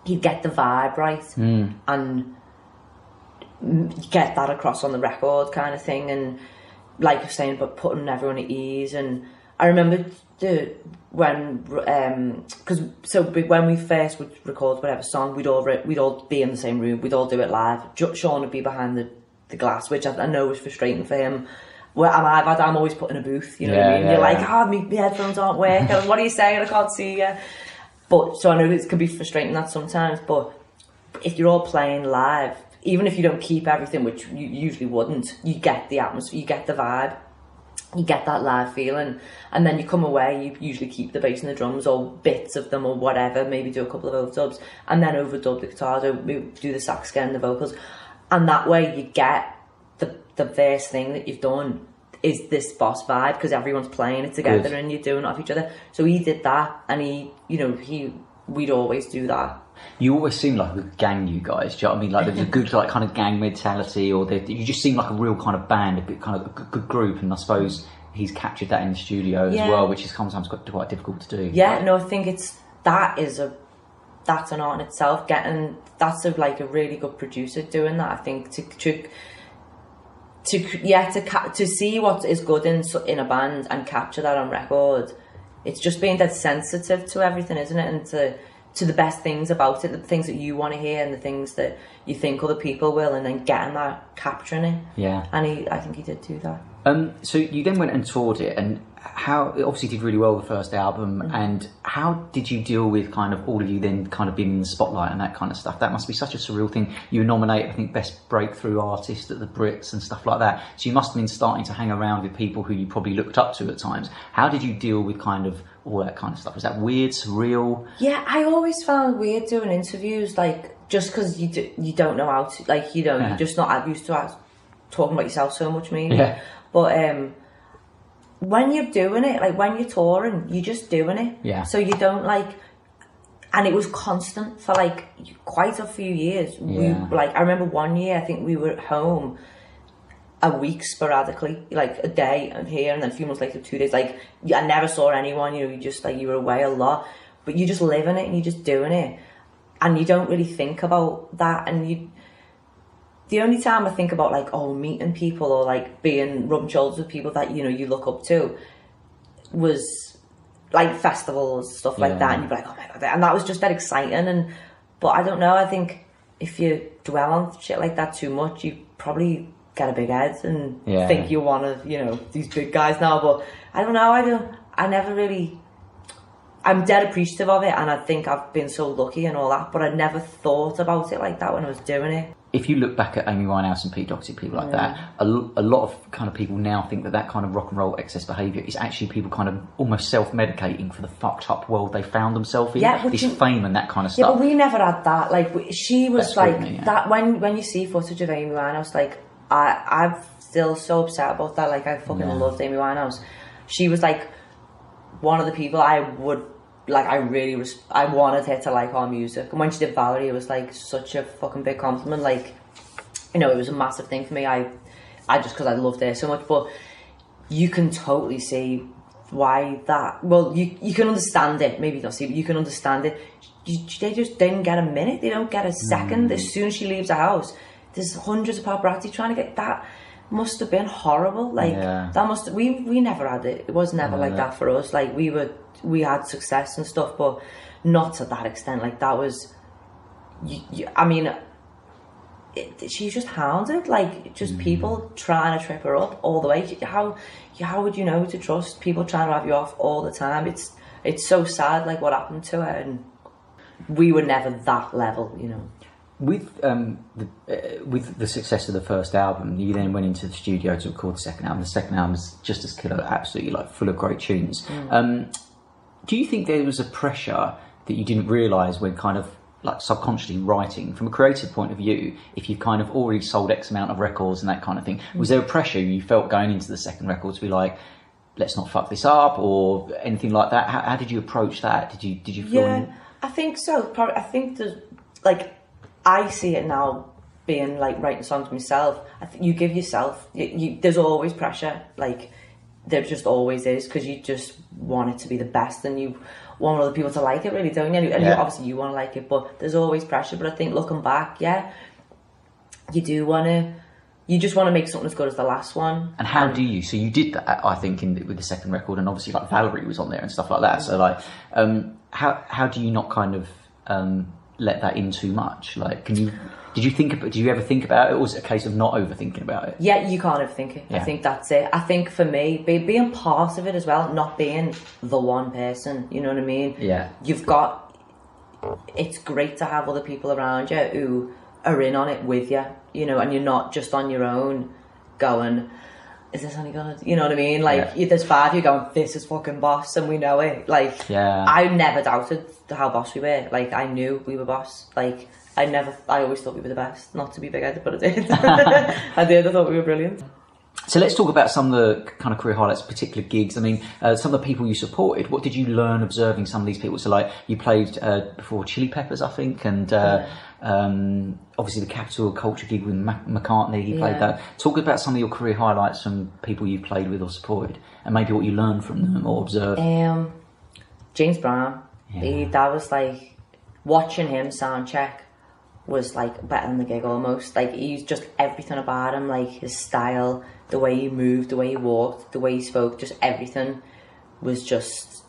[SPEAKER 1] he'd get the vibe right, and get that across on the record kind of thing. And like you're saying, but putting everyone at ease. And I remember when we first would record whatever song, we'd all be in the same room, we'd all do it live. Sean would be behind the glass, which I know was frustrating for him. Where I'm always put in a booth, you know what I mean? You're like, my headphones aren't working. What are you saying? I can't see you. But so I know it can be frustrating that sometimes. But if you're all playing live, even if you don't keep everything, which you usually wouldn't, you get the atmosphere, you get the vibe, you get that live feeling, and then you come away, you usually keep the bass and the drums, or bits of them, or whatever, maybe do a couple of overdubs, and then overdub the guitars, or do the sax again, the vocals, and that way you get the first thing that you've done is this boss vibe, because everyone's playing it together and you're doing it off each other. So he did that, and we'd always do that.
[SPEAKER 2] You always seem like a gang, you guys. Do you know what I mean? Like there's a good like kind of gang mentality, or you just seem like a real kind of band, a bit kind of a good group. And I suppose he's captured that in the studio as well, which is sometimes quite difficult to do.
[SPEAKER 1] Yeah, no, I think that's an art in itself. That's a really good producer doing that. I think to see what is good in a band and capture that on record, it's just being dead sensitive to everything, isn't it? And to the best things about it, the things that you want to hear and the things that you think other people will, and then getting that, capturing it. Yeah. And I think he did do that.
[SPEAKER 2] So you then went and toured it, and how it obviously did really well the first album. And how did you deal with kind of all of you then kind of being in the spotlight and that kind of stuff? That must be such a surreal thing. You were nominated, I think, Best Breakthrough Artist at the Brits and stuff like that. So you must have been starting to hang around with people who you probably looked up to at times. How did you deal with kind of all that kind of stuff? Was that weird, surreal?
[SPEAKER 1] Yeah, I always found weird doing interviews, like, just because you don't know how to, like, you're just not used to talking about yourself so much, maybe. Yeah. But when you're doing it, like when you're touring, you're just doing it. Yeah. So you don't and it was constant for quite a few years. Yeah. I remember one year, I think we were at home a week sporadically, like a day here, and then a few months later, 2 days. I never saw anyone. You just you were away a lot, but you're just living it and you're just doing it, and you don't really think about that. And the only time I think about meeting people or being rubbing shoulders with people that you look up to was festivals, stuff like that, and you'd be like, oh my god, and that was just that exciting. But I don't know, I think if you dwell on shit like that too much, you probably get a big head and think you're one of these big guys now. But I don't know, I'm dead appreciative of it, and I think I've been so lucky and all that, but I never thought about it like that when I was doing it.
[SPEAKER 2] If you look back at Amy Winehouse and Pete Doherty, people like that, a lot of kind of people now think that kind of rock and roll excess behaviour is actually people kind of almost self-medicating for the fucked up world they found themselves in. Yeah, this fame and that kind of stuff.
[SPEAKER 1] Yeah, but we never had that. She was that when you see footage of Amy Winehouse, I'm still so upset about that. I fucking loved Amy Winehouse. She was one of the people I would I wanted her to like our music, and when she did Valerie, it was such a fucking big compliment. It was a massive thing for me. I just because I loved her so much. But you can totally see why that. Well, you can understand it. Maybe not see, but you can understand it. They just didn't get a minute. They don't get a second. As soon as she leaves the house, there's hundreds of paparazzi trying to get that. Must have been horrible. That must. We never had it. It was never like that for us. We had success and stuff, but not to that extent. That was, she's just hounded. Just people trying to trip her up all the way. How would you know who to trust? People trying to have you off all the time. It's so sad. What happened to her, and we were never that level.
[SPEAKER 2] With the success of the first album, you then went into the studio to record the second album. The second album is just as killer, absolutely full of great tunes. Do you think there was a pressure that you didn't realise when kind of subconsciously writing from a creative point of view, if you've kind of already sold X amount of records and that kind of thing? Was there a pressure you felt going into the second record to be let's not fuck this up or anything like that? How did you approach that? Did you feel?
[SPEAKER 1] I think so. I think there's I see it now being writing songs myself. I think you give yourself, there's always pressure, there just always is, because you just want it to be the best and you want other people to like it, really, don't you? And obviously you want to like it, but there's always pressure. But I think looking back, you just want to make something as good as the last one.
[SPEAKER 2] And how do you? So you did that, I think, with the second record, and obviously like Valerie was on there and stuff like that. So like, how do you not kind of let that in too much? Like, did you ever think about it, or was it a case of not overthinking about it?
[SPEAKER 1] Yeah, you can't overthink it. Yeah. I think that's it. I think for me, being part of it as well, not being the one person, you know what I mean?
[SPEAKER 2] Yeah.
[SPEAKER 1] It's great to have other people around you who are in on it with you, you know, and you're not just on your own going, is this any good? You know what I mean? Like, there's 5 of you going, this is fucking boss, and we know it. Like, I never doubted how boss we were. Like, I knew we were boss. Like, I always thought we were the best. Not to be big-headed, but I did. I thought we were brilliant.
[SPEAKER 2] So let's talk about some of the kind of career highlights, particular gigs. I mean, some of the people you supported. What did you learn observing some of these people? So, like, you played before Chili Peppers, I think, and obviously the Capital Culture gig with McCartney. He played that. Talk about some of your career highlights from people you've played with or supported, and maybe what you learned from them or observed.
[SPEAKER 1] James Brown. That was like watching him sound check was like better than the gig almost. Like, he's just everything about him, like his style, the way he moved, the way he walked, the way he spoke, just everything was just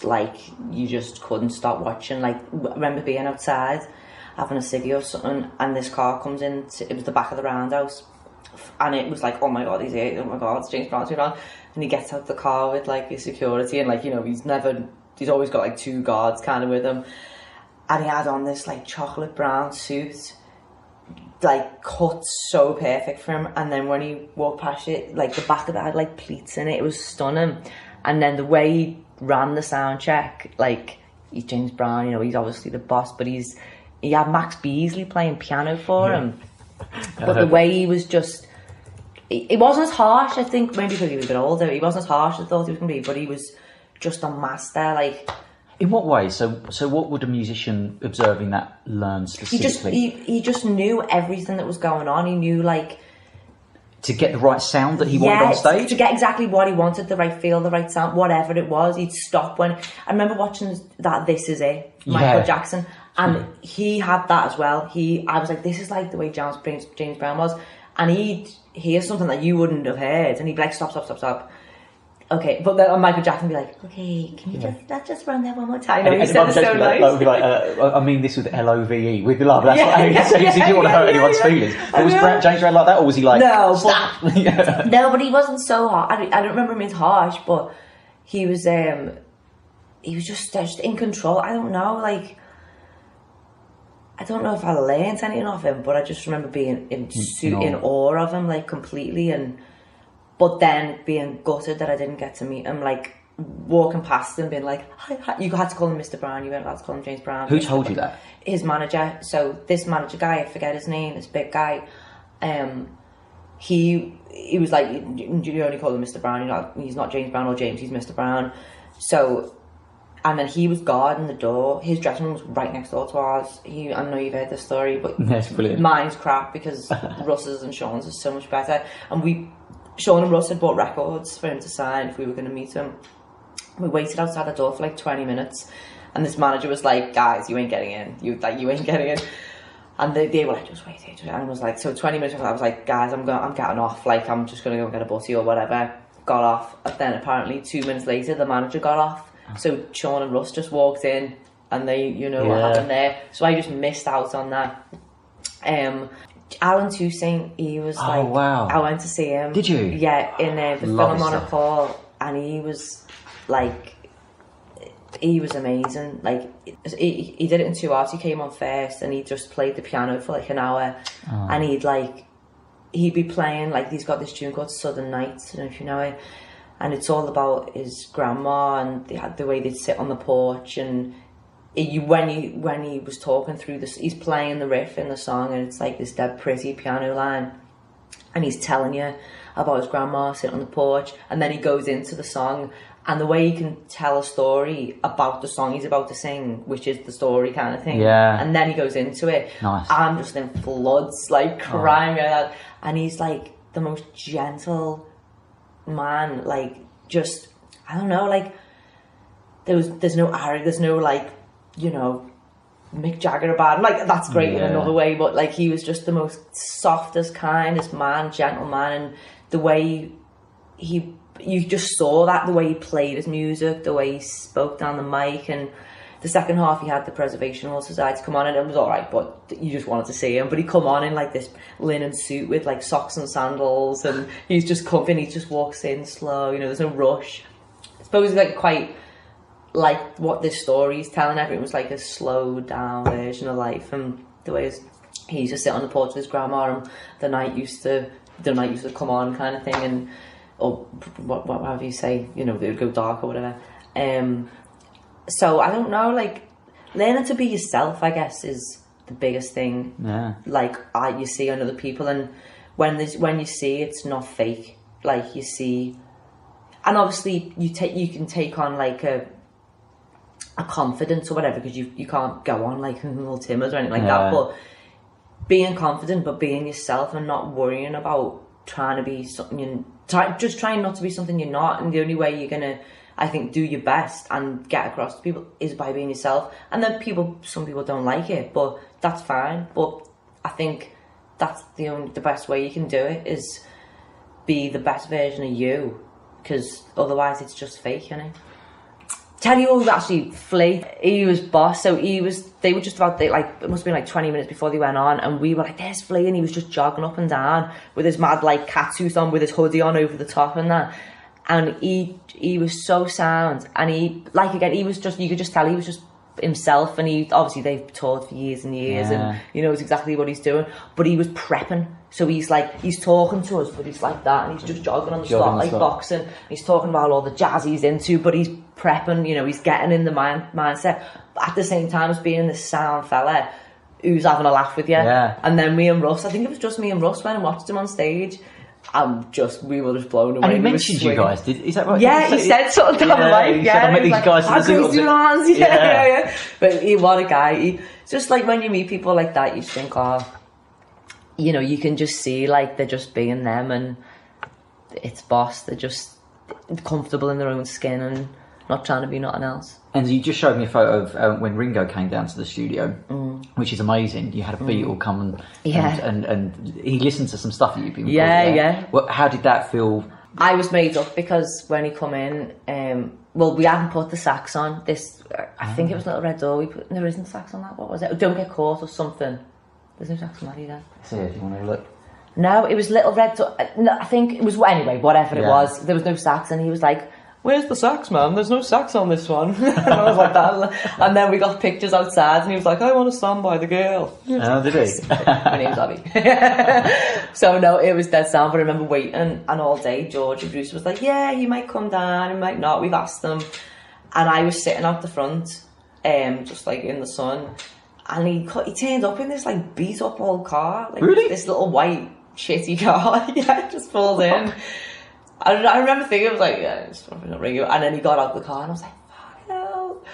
[SPEAKER 1] like, you just couldn't stop watching. Like, I remember being outside having a ciggy or something, and this car comes in, it was the back of the roundhouse, and it was like, oh my god, he's here, oh my god, it's James Brown, and he gets out the car with like his security, and like, you know, he's always got like 2 guards kind of with him. And he had on this like chocolate brown suit, like cut so perfect for him. And then when he walked past it, like the back of it had like pleats in it. It was stunning. And then the way he ran the sound check, like, he's James Brown, you know, he's obviously the boss, but he had Max Beasley playing piano for him. But the way he was just, it wasn't as harsh, I think, maybe because he was a bit older. He wasn't as harsh as I thought he was going to be, but he was just a master, like.
[SPEAKER 2] In what way? So what would a musician observing that learn specifically?
[SPEAKER 1] He just knew everything that was going on. He knew, like,
[SPEAKER 2] to get the right sound that he wanted on stage?
[SPEAKER 1] To get exactly what he wanted, the right feel, the right sound, whatever it was. He'd stop when... I remember watching that This Is It, Michael Jackson, and he had that as well. I was like, this is like the way James Brown was. And he'd hear something that you wouldn't have heard, and he'd be like, stop. Okay, but then Michael Jackson would be like, okay, can you just run that one more time? He said it so nice.
[SPEAKER 2] Would be like, I mean this with LOVE, with love. That's what he didn't want to hurt anyone's feelings. But was James Brown like that, or was he like,
[SPEAKER 1] no,
[SPEAKER 2] stop?
[SPEAKER 1] No, but he wasn't so harsh. I don't remember him as harsh, but he was just in control. I don't know, like, I don't know if I learned anything off him, but I just remember being in awe of him, like, completely, but then being gutted that I didn't get to meet him, like walking past him being like, hi. You had to call him Mr. Brown, you weren't allowed to call him James Brown.
[SPEAKER 2] Who told you that?
[SPEAKER 1] His manager. So this manager guy, I forget his name, this big guy, he was like, you only call him Mr. Brown, he's not James Brown or James, he's Mr. Brown. So, and then he was guarding the door. His dressing room was right next door to ours. I know you've heard this story, but mine's crap because Russ's and Sean's is so much better. And Sean and Russ had bought records for him to sign if we were going to meet him. We waited outside the door for like 20 minutes, and this manager was like, guys, you ain't getting in. You ain't getting in. And they were like, just wait. And I was like, so 20 minutes, I was like, guys, I'm getting off. Like, I'm just going to go and get a butty or whatever. Got off. And then apparently 2 minutes later, the manager got off. So Sean and Russ just walked in, and they, what happened there. So I just missed out on that. Alan Toussaint, he was like,
[SPEAKER 2] wow.
[SPEAKER 1] I went to see him.
[SPEAKER 2] Did you?
[SPEAKER 1] Yeah, in the Philharmonic Hall, and he was like, he was amazing. Like, he did it in 2 hours. He came on first, and he just played the piano for like an hour, and he'd be playing, like, he's got this tune called Southern Nights, I don't know if you know it, and it's all about his grandma and the way they'd sit on the porch, and when he was talking through this, he's playing the riff in the song, and it's like this dead pretty piano line, and he's telling you about his grandma sitting on the porch, and then he goes into the song, and the way he can tell a story about the song he's about to sing, which is the story kind of thing, and then he goes into it.
[SPEAKER 2] Nice.
[SPEAKER 1] I'm just in floods, like crying out, and he's like the most gentle man, like, just, I don't know, like, there's no arrogance, there's no, like, Mick Jagger about him. Like, that's great in another way, but like, he was just the most softest, kindest man, gentleman, and the way you just saw that, the way he played his music, the way he spoke down the mic. And the second half, he had the Preservation Royal Society come on, and it was all right, but you just wanted to see him. But he come on in like this linen suit with like socks and sandals, and he's just coming, he just walks in slow, you know, there's no rush. I suppose it's like quite like what this story is telling. Everything was like a slowed down version of life, and the way he used to sit on the porch with his grandma, and the night used to come on, kind of thing, and or whatever you say, you know, it would go dark or whatever. So I don't know, like, learning to be yourself, I guess, is the biggest thing.
[SPEAKER 2] Yeah. Like,
[SPEAKER 1] you see on other people, and when you see it's not fake, like you see, and obviously you can take on like a confidence or whatever, because you can't go on like a little timid or anything like that, but being confident, but being yourself and not worrying about trying to be something just trying not to be something you're not. And the only way you're gonna, I think, do your best and get across to people is by being yourself. And then some people don't like it, but that's fine. But I think that's the best way you can do it, is be the best version of you, because otherwise it's just fake, you know. Tell you who actually, Flea, he was boss, so they were just about, it must have been like 20 minutes before they went on, and we were like, there's Flea, and he was just jogging up and down with his mad like catsuit on, with his hoodie on over the top and that, and he was so sound, and he was just, you could just tell he was just himself, and he, obviously they've toured for years and years, and he knows exactly what he's doing, but he was prepping. So he's talking to us, but he's like that, and he's just jogging on the spot, like boxing. He's talking about all the jazz he's into, but he's prepping, you know, he's getting in the mindset, at the same time as being this sound fella who's having a laugh with you. Yeah. And then me and Russ, I think it was just me and Russ, went and watched him on stage, and we were just blown away.
[SPEAKER 2] And he mentioned you guys, is that right?
[SPEAKER 1] Yeah, he said something down the mic.
[SPEAKER 2] I met these guys in the
[SPEAKER 1] Zutons. Yeah. But what a guy. It's just like when you meet people like that, you just think, oh, you know, you can just see like they're just being them, and it's boss. They're just comfortable in their own skin and not trying to be nothing else. And
[SPEAKER 2] you just showed me a photo of when Ringo came down to the studio, which is amazing. You had a Beatle come and he listened to some stuff that you've been recording. Yeah. Well, how did that feel?
[SPEAKER 1] I was made up, because when he come in, we hadn't put the sax on. I think it was Little Red Door. There isn't sax on that. What was it? Don't Get Caught or something. There's no sax on that either.
[SPEAKER 2] See if you want to have a look.
[SPEAKER 1] No, it was Little Red Door. No, I think it was, anyway, whatever it was. There was no sax, and he was like, where's the sax, man? There's no sax on this one. And I was like that. And then we got pictures outside, and he was like, I want to stand by the girl.
[SPEAKER 2] Oh, did he?
[SPEAKER 1] My name's Abi. So no, it was dead sound, but I remember waiting, and all day George and Bruce was like, yeah, he might come down, he might not, we've asked them. And I was sitting out the front, just like in the sun, and he turned up in this like beat up old car, like
[SPEAKER 2] really?
[SPEAKER 1] This little white shitty car. Yeah, just pulled in. I remember thinking, I was like, yeah, it's probably not Ringo. And then he got out of the car, and I was like, fuck hell.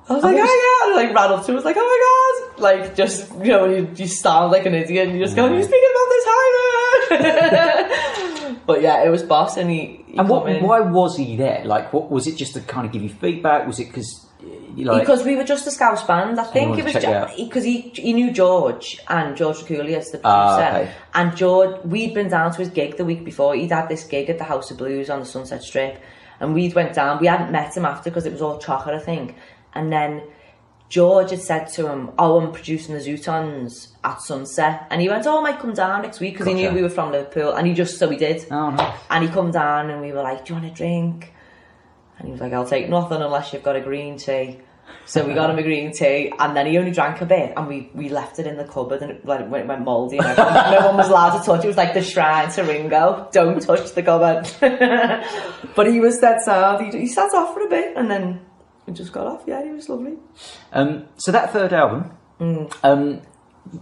[SPEAKER 1] I was like, oh yeah. And I like ran up to him, I was like, oh my god. Like, just, you know, you sound like an idiot, and you just go, you're speaking about this high. But yeah, it was boss, and he
[SPEAKER 2] and why was he there? Like, what was it, just to kind of give you feedback? Was it because
[SPEAKER 1] because we were just a Scouse band? I think it was because he knew George, and George Rakulias, the producer. Okay. And George, we'd been down to his gig the week before. He'd had this gig at the House of Blues on the Sunset Strip, and we went down. We hadn't met him after, because it was all chocolate, I think. And then George had said to him, oh, I'm producing the Zutons at Sunset. And he went, oh, I might come down next week, because he knew we were from Liverpool. And he did.
[SPEAKER 2] Oh, nice.
[SPEAKER 1] And he come down, and we were like, do you want a drink? And he was like, I'll take nothing unless you've got a green tea. So we got him a green tea, and then he only drank a bit, and we left it in the cupboard, and it went mouldy, and no one was allowed to touch it. It was like the shrine to Ringo, don't touch the cupboard. But he was dead sound. He sat off for a bit, and then he just got off. Yeah, he was lovely.
[SPEAKER 2] So that third album,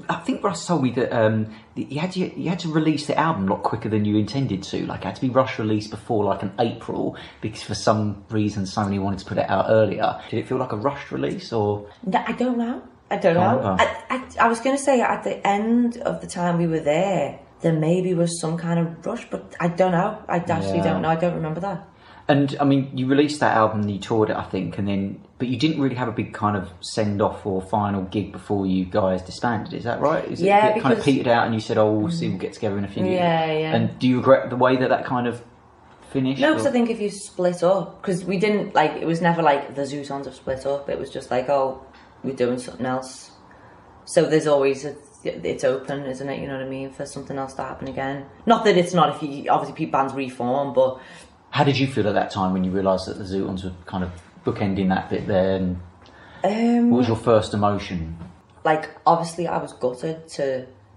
[SPEAKER 2] I think Russ told me that you had to release the album a lot quicker than you intended to. Like, it had to be rush released before like an April, because for some reason Sony wanted to put it out earlier. Did it feel like a rushed release, or?
[SPEAKER 1] No, I don't know. I was going to say at the end of the time we were there maybe was some kind of rush, but I don't know. I actually don't know. I don't remember that.
[SPEAKER 2] And I mean, you released that album and you toured it, I think, but you didn't really have a big kind of send off or final gig before you guys disbanded. Is that right? Is it kind of petered out and you said, "Oh, we'll see, we'll get together in a few years."
[SPEAKER 1] Yeah.
[SPEAKER 2] And do you regret the way that kind of finished?
[SPEAKER 1] No, because I think if you split up, because we didn't it was never like the Zutons have split up. It was just like, oh, we're doing something else. So there's always it's open, isn't it? You know what I mean, for something else to happen again. Not that it's not, if you obviously bands reform, but.
[SPEAKER 2] How did you feel at that time when you realised that the Zutons were kind of bookending that bit there? And what was your first emotion? Like,
[SPEAKER 1] obviously, I was gutted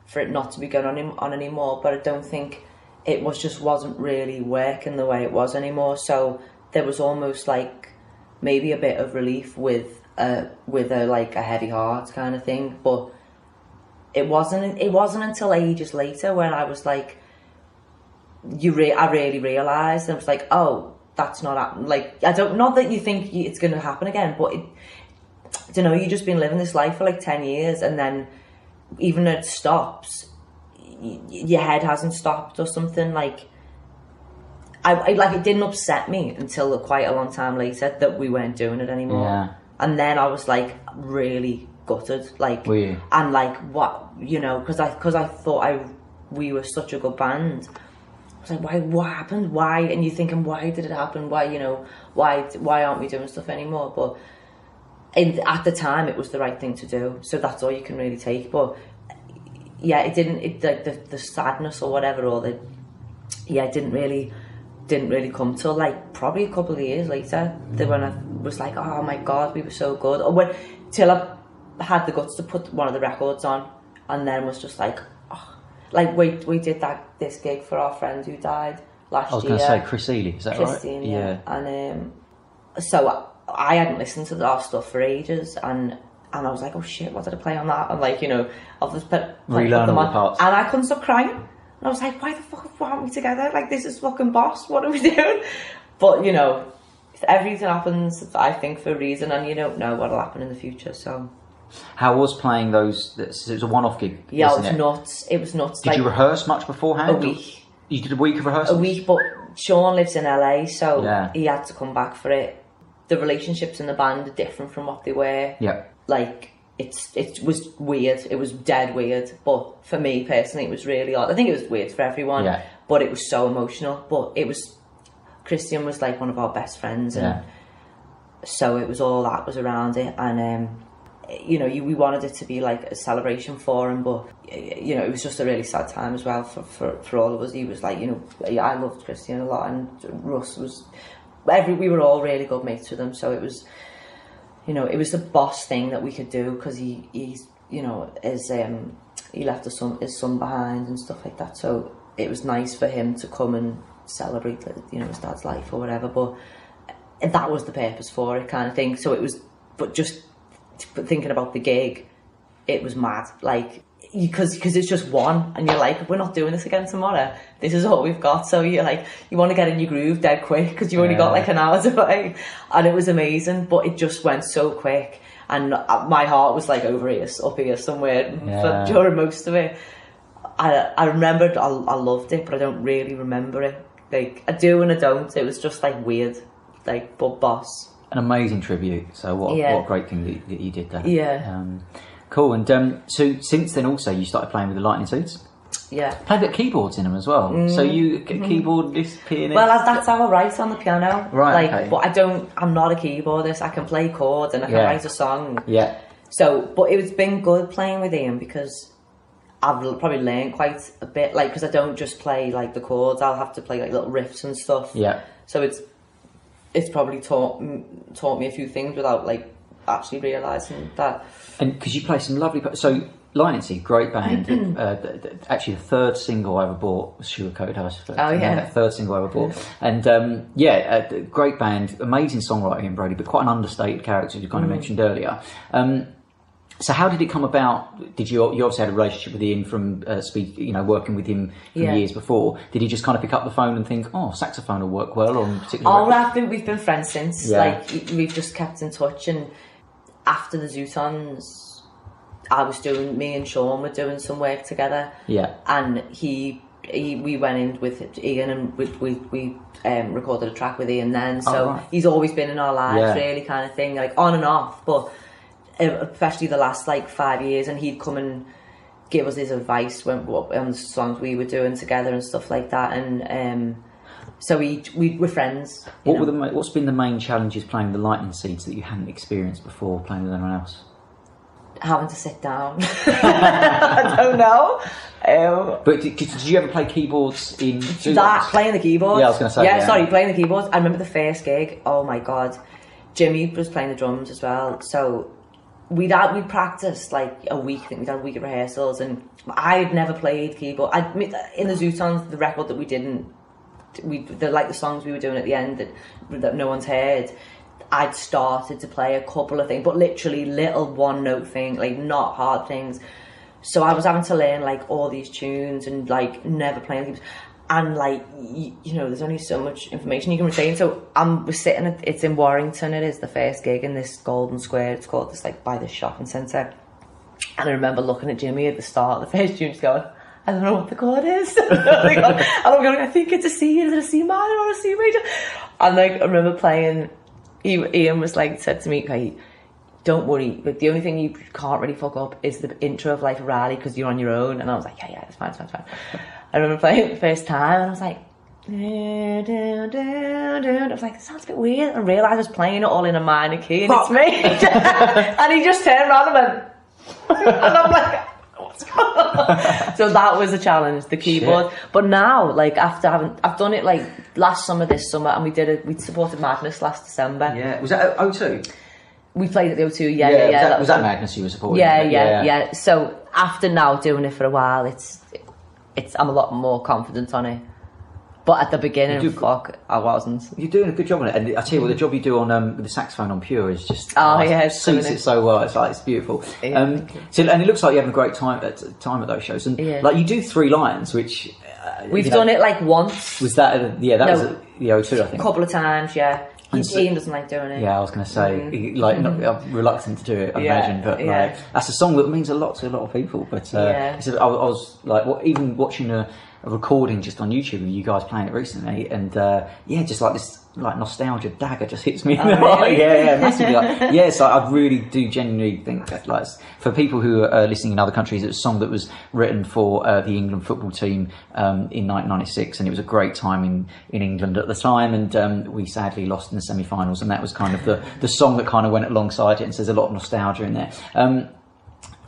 [SPEAKER 1] for it not to be going on anymore, but I don't think it wasn't really working the way it was anymore. So there was almost like maybe a bit of relief with a heavy heart kind of thing, but it wasn't until ages later when I was like. I really realised, and I was like, oh, that's not happening. Like, not that you think it's going to happen again, but I don't know, you've just been living this life for like 10 years, and then even though it stops, your head hasn't stopped or something. Like, it didn't upset me until quite a long time later that we weren't doing it anymore. Yeah. And then I was like really gutted, like, and like, what, you know, because I thought we were such a good band. I was like, what happened? Why? And you're thinking, why did it happen? Why, you know, why aren't we doing stuff anymore? But at the time, it was the right thing to do. So that's all you can really take. But yeah, the sadness or whatever, it didn't really come till like probably a couple of years later. When I was like, oh my God, we were so good. Or till I had the guts to put one of the records on, and then was just like, like we did this gig for our friend who died last year.
[SPEAKER 2] I was going to say Chris Ely, is that
[SPEAKER 1] Christine,
[SPEAKER 2] right?
[SPEAKER 1] Yeah. And so I hadn't listened to our stuff for ages, and I was like, oh shit, what did I play on that? And like, you know, I'll just
[SPEAKER 2] relearn all the parts.
[SPEAKER 1] And I couldn't stop crying. And I was like, why the fuck aren't we together? Like, this is fucking boss. What are we doing? But you know, everything happens, I think, for a reason, and you don't know what'll happen in the future. So. How
[SPEAKER 2] was playing those? It was a one-off gig.
[SPEAKER 1] Yeah, it was nuts. It was nuts.
[SPEAKER 2] Did you rehearse much beforehand?
[SPEAKER 1] A week.
[SPEAKER 2] You did a week of rehearsals?
[SPEAKER 1] A week, but Sean lives in LA, so he had to come back for it. The relationships in the band are different from what they were. Yeah. Like, it was weird. It was dead weird. But for me personally, it was really odd. I think it was weird for everyone, but it was so emotional. But Christian was like one of our best friends, and so it was all that was around it, and you know, we wanted it to be like a celebration for him, but you know, it was just a really sad time as well for all of us. He was like, you know, I loved Christian a lot, and Russ was we were all really good mates with him, so it was, you know, it was the boss thing that we could do, because he's, you know, he left his son behind and stuff like that, so it was nice for him to come and celebrate, you know, his dad's life or whatever, but that was the purpose for it, kind of thing. So it was, but thinking about the gig, it was mad, like, because it's just one, and you're like, we're not doing this again tomorrow, this is all we've got, so you're like, you want to get in your groove dead quick, because you only got like an hour to play, and it was amazing, but it just went so quick, and my heart was like over here, up here somewhere, during most of it. I remembered, I loved it, but I don't really remember it, like, I do and I don't. It was just like weird, like, but boss.
[SPEAKER 2] An amazing tribute. So what a great thing that you did there.
[SPEAKER 1] Yeah.
[SPEAKER 2] Cool. And so since then also you started playing with the Lightning Seeds.
[SPEAKER 1] Yeah.
[SPEAKER 2] Played the keyboards in them as well. So you keyboardist, pianist.
[SPEAKER 1] Well, that's how I write on the piano.
[SPEAKER 2] Right.
[SPEAKER 1] Like, but I'm not a keyboardist. I can play chords and I can write a song.
[SPEAKER 2] Yeah.
[SPEAKER 1] So, but it's been good playing with Ian, because I've probably learned quite a bit. Like, because I don't just play like the chords. I'll have to play like little riffs and stuff. Yeah. So it's probably taught me a few things without like actually realising that. And
[SPEAKER 2] because you play some lovely... So, Lightning Seed, great band. Actually, the third single I ever bought was Sugarcoated House. Third single I ever bought. And great band, amazing songwriting in Broudie, but quite an understated character, as you kind of mentioned earlier. So how did it come about? Did you obviously had a relationship with Ian from working with him from years before? Did he just kind of pick up the phone and think, oh, saxophone will work well on particular?
[SPEAKER 1] We've been friends since. Yeah. Like, we've just kept in touch, and after the Zutons, me and Sean were doing some work together. Yeah. And he we went in with Ian and we recorded a track with Ian then. So he's always been in our lives, really, kind of thing, like on and off. But especially the last like 5 years, and he'd come and give us his advice on the songs we were doing together and stuff like that. And so we're friends.
[SPEAKER 2] What's been the main challenges playing the Lightning Seeds that you hadn't experienced before playing with anyone else?
[SPEAKER 1] Having to sit down. I don't know.
[SPEAKER 2] But did you ever play keyboards in
[SPEAKER 1] playing the keyboards?
[SPEAKER 2] Yeah, I was going to say.
[SPEAKER 1] Sorry, playing the keyboards. I remember the first gig. Oh my god, Jimmy was playing the drums as well. So we'd practiced like a week. I think we'd had a week of rehearsals, and I had never played keyboard. In the Zutons, the record that the songs we were doing at the end that no one's heard. I'd started to play a couple of things, but literally little one-note thing, like not hard things. So I was having to learn like all these tunes and like never playing things. And like, you know, there's only so much information you can retain. So we're sitting it's in Warrington, it is the first gig in this Golden Square. It's called this, like by the shopping centre. And I remember looking at Jimmy at the start of the first tune, just going, I don't know what the chord is. And I'm going, I think it's a C, is it a C minor or a C major? And like, I remember playing... Ian was like, said to me, okay, don't worry, but the only thing you can't really fuck up is the intro of like a rally because you're on your own. And I was like, yeah, it's fine. I remember playing it the first time and I was like, I was like, this sounds a bit weird. And I realised I was playing it all in a minor key and it's me. And he just turned around and went, and I'm like, what's going on? So that was a challenge, the keyboard. Shit. But now, like after I've done it like last summer, this summer, and we supported Madness last December.
[SPEAKER 2] Yeah, was that O2?
[SPEAKER 1] We played at the O2. Yeah.
[SPEAKER 2] Was that Madness you were supporting?
[SPEAKER 1] Yeah. So after now doing it for a while, it's I'm a lot more confident on it. But at the beginning, I wasn't.
[SPEAKER 2] You're doing a good job on it, and I tell you what, the job you do on with the saxophone on Pure is just suits it so well. It's beautiful. Yeah, so and it looks like you're having a great time at those shows, and like you do 3 lines, which
[SPEAKER 1] we've done it like once.
[SPEAKER 2] Was that? Was the O2, I think.
[SPEAKER 1] A couple of times, yeah. Ian doesn't like doing it.
[SPEAKER 2] Yeah, I was going to say, I'm reluctant to do it, I imagine, but like, that's a song that means a lot to a lot of people. But I was like, even watching a recording just on YouTube of you guys playing it recently, and just like this like nostalgia dagger just hits me.
[SPEAKER 1] Really?
[SPEAKER 2] Massively. So I really do genuinely think that, like, for people who are listening in other countries, it was a song that was written for the England football team in 1996, and it was a great time in England at the time, and we sadly lost in the semi-finals, and that was kind of the song that kind of went alongside it, and so there's a lot of nostalgia in there.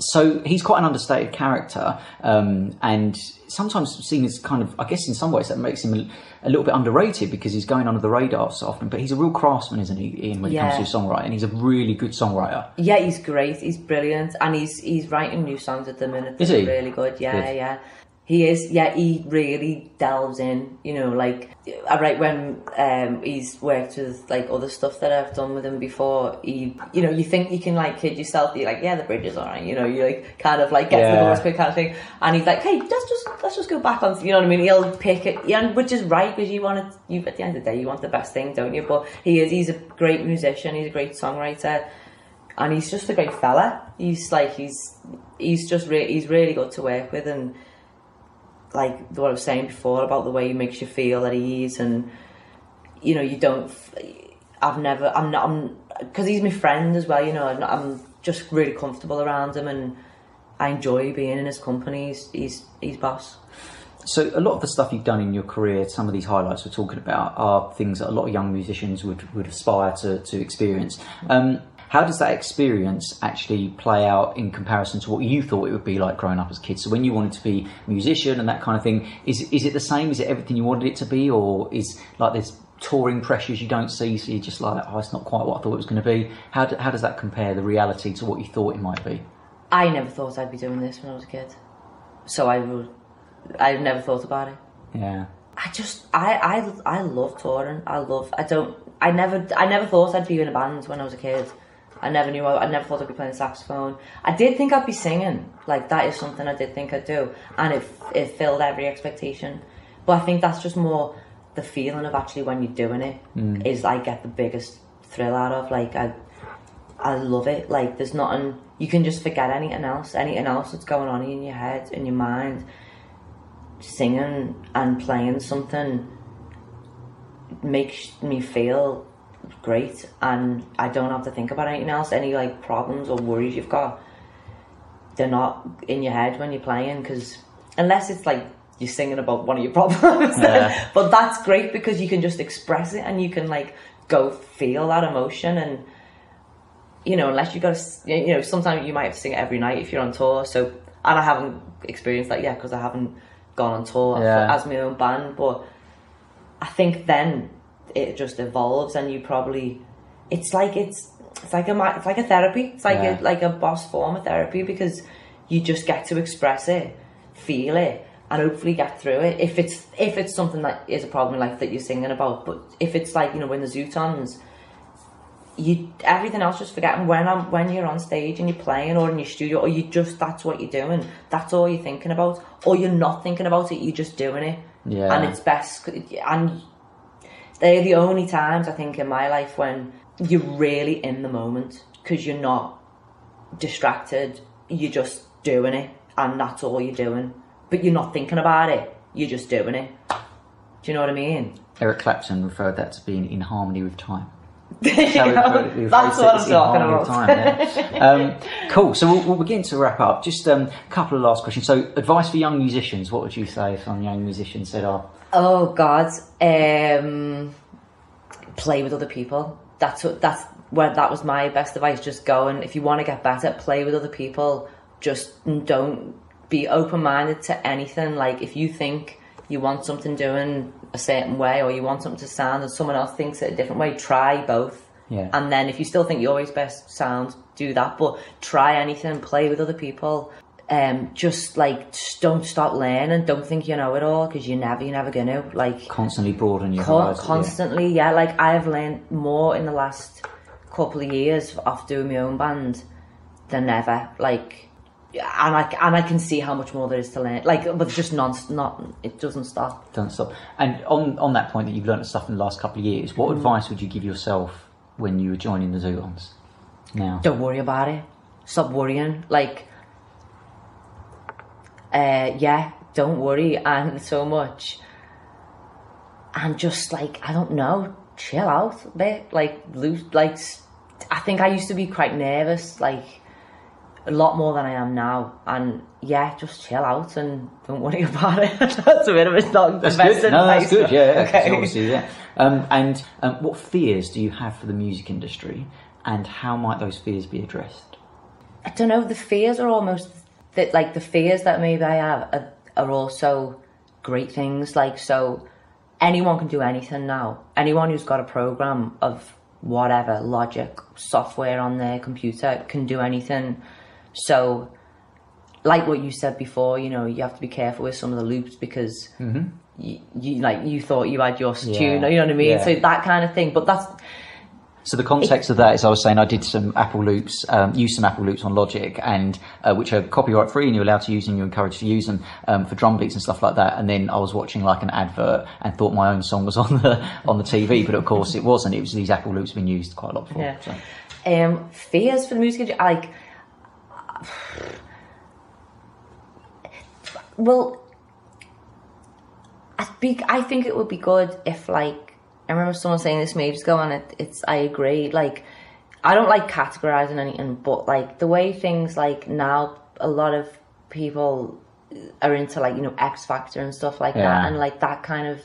[SPEAKER 2] So he's quite an understated character, and sometimes seen as kind of, I guess in some ways that makes him a little bit underrated because he's going under the radar so often, but he's a real craftsman, isn't he, Ian, when it comes to songwriting? He's a really good songwriter. Yeah,
[SPEAKER 1] he's great, he's brilliant, and he's writing new songs at the minute.
[SPEAKER 2] Is he?
[SPEAKER 1] Really good, yeah. He is, he really delves in, you know, like, when he's worked with, like, other stuff that I've done with him before, you think you can, like, kid yourself, you're like, yeah, the bridge is alright, you know, you, like, kind of, like, get to the chorus quick kind of thing, and he's like, hey, let's just go back on, you know what I mean, he'll pick it, which is right, because at the end of the day, you want the best thing, don't you, but he's a great musician, he's a great songwriter, and he's just a great fella, he's really good to work with, and like what I was saying before about the way he makes you feel at ease, and you know, I'm because he's my friend as well, you know, I'm just really comfortable around him, and I enjoy being in his company. He's boss.
[SPEAKER 2] So a lot of the stuff you've done in your career, some of these highlights we're talking about, are things that a lot of young musicians would aspire to experience. How does that experience actually play out in comparison to what you thought it would be like growing up as kids? So when you wanted to be a musician and that kind of thing, is it the same? Is it everything you wanted it to be? Or is like there's touring pressures you don't see, so you're just like, oh, it's not quite what I thought it was going to be? How does that compare, the reality, to what you thought it might be? I
[SPEAKER 1] never thought I'd be doing this when I was a kid. So I never thought about it.
[SPEAKER 2] Yeah.
[SPEAKER 1] I love touring. I never thought I'd be in a band when I was a kid. I never thought I'd be playing saxophone. I did think I'd be singing. Like, that is something I did think I'd do. And it filled every expectation. But I think that's just more the feeling of actually when you're doing it is I get the biggest thrill out of. Like, I love it. Like, there's nothing, you can just forget anything else that's going on in your head, in your mind. singing and playing something makes me feel great, and I don't have to think about anything else. Any like problems or worries you've got, they're not in your head when you're playing, because unless it's like you're singing about one of your problems.
[SPEAKER 2] Yeah.
[SPEAKER 1] But that's great because you can just express it and you can like go feel that emotion. And you know, unless you got to, you know, sometimes you might have to sing it every night if you're on tour. So, and I haven't experienced that yet because I haven't gone on tour as my own band. But I think then it just evolves, and you probably, it's like a therapy. It's like a boss form of therapy, because you just get to express it, feel it, and hopefully get through it. If it's something that is a problem in life that you're singing about, but if it's like, you know, in the Zutons, everything else just forgetting. When you're on stage and you're playing, or in your studio, or that's what you're doing, that's all you're thinking about, or you're not thinking about it, you're just doing it. Yeah. And it's best, and they're the only times I think in my life when you're really in the moment, because you're not distracted, you're just doing it, and that's all you're doing. But you're not thinking about it, you're just doing it. Do you know what I mean?
[SPEAKER 2] Eric Clapton referred that to being in harmony with time.
[SPEAKER 1] That's what I'm talking about.
[SPEAKER 2] Time, cool. So we'll begin to wrap up. Just a couple of last questions. So, advice for young musicians. What would you say if some young musicians said,
[SPEAKER 1] "Oh God, play with other people." That was my best advice. Just go, and if you want to get better, play with other people. Just don't be open-minded to anything. Like, if you think you want something doing a certain way, or you want something to sound and someone else thinks it a different way, try both.
[SPEAKER 2] Yeah.
[SPEAKER 1] And then if you still think yours best sound, do that. But try anything, play with other people. Just don't stop learning. Don't think you know it all, because you're never gonna. Like,
[SPEAKER 2] constantly broaden your horizon.
[SPEAKER 1] Constantly, yeah. Like, I have learned more in the last couple of years off doing my own band than ever. Like, and I can see how much more there is to learn. Like, but just it doesn't stop.
[SPEAKER 2] Doesn't stop. And on that point that you've learned stuff in the last couple of years, what advice would you give yourself when you were joining the Zutons? Now,
[SPEAKER 1] don't worry about it. Stop worrying. Like, don't worry and so much. And just like, I don't know, chill out a bit. Like, I think I used to be quite nervous, like, a lot more than I am now, and just chill out and don't worry about it. That's a bit of a dog.
[SPEAKER 2] That's good. No, that's good. Yeah,
[SPEAKER 1] okay.
[SPEAKER 2] Obviously, yeah. And what fears do you have for the music industry, and how might those fears be addressed?
[SPEAKER 1] I don't know. The fears are almost the fears that maybe I have are also great things. Like, so anyone can do anything now. Anyone who's got a program of whatever, Logic, software on their computer, can do anything. So, like what you said before, you know, you have to be careful with some of the loops, because you thought you had your tune, you know what I mean? Yeah. So that kind of thing. But that's...
[SPEAKER 2] So the context of that is, I was saying I did some Apple loops, used some Apple loops on Logic, and which are copyright free, and you're allowed to use them, you're encouraged to use them for drum beats and stuff like that. And then I was watching like an advert and thought my own song was on the TV, but of course it wasn't. It was these Apple loops being used quite a lot before.
[SPEAKER 1] Yeah.
[SPEAKER 2] So.
[SPEAKER 1] Fears for the music industry, like... Well, I think it would be good if, like, I remember someone saying this ages ago, and I agree. Like, I don't like categorizing anything, but like the way things, like, now a lot of people are into, like, you know, X Factor and stuff like that, and like that kind of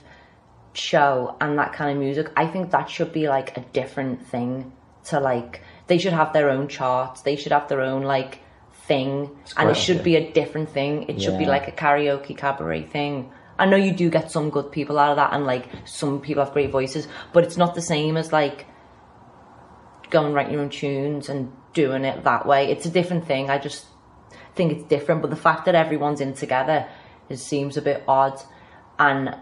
[SPEAKER 1] show and that kind of music. I think that should be like a different thing to, like, they should have their own charts. They should have their own, like, thing, and it should be a different thing. It should be like a karaoke cabaret thing. I know you do get some good people out of that, and like some people have great voices, but it's not the same as like going and writing your own tunes and doing it that way. It's a different thing. I just think it's different, but the fact that everyone's in together seems a bit odd, and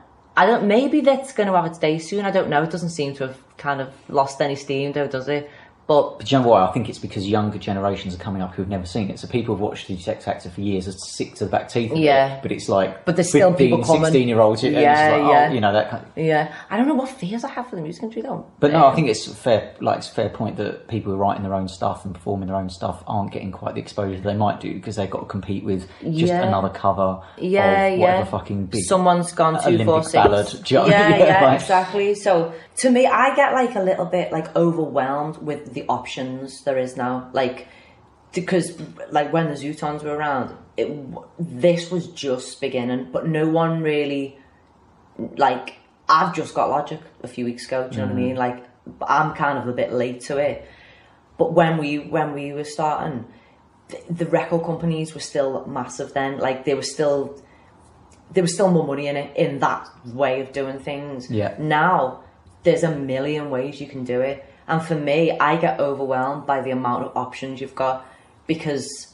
[SPEAKER 1] maybe that's going to have its day soon. I don't know. It doesn't seem to have kind of lost any steam though, does it?
[SPEAKER 2] But you know why? I think it's because younger generations are coming up who've never seen it. So people have watched the X Factor for years, are sick to the back teeth of it. But it's like,
[SPEAKER 1] but there's still
[SPEAKER 2] 15,
[SPEAKER 1] people coming.
[SPEAKER 2] 16-year-olds.
[SPEAKER 1] Oh,
[SPEAKER 2] that kind of...
[SPEAKER 1] Yeah. I don't know what fears I have for the music industry though.
[SPEAKER 2] But no, I think it's fair. Like, it's a fair point that people who are writing their own stuff and performing their own stuff aren't getting quite the exposure they might do because they've got to compete with just another cover of whatever fucking big
[SPEAKER 1] someone's gone 246
[SPEAKER 2] ballad.
[SPEAKER 1] Exactly. So to me, I get like a little bit like overwhelmed with the options there is now, like, because like when the Zutons were around, this was just beginning, but no one really, like, I've just got Logic a few weeks ago, do you know what I mean? Like, I'm kind of a bit late to it, but when we were starting, the record companies were still massive then. Like, there was still more money in it, in that way of doing things. Now there's a million ways you can do it. And for me, I get overwhelmed by the amount of options you've got, because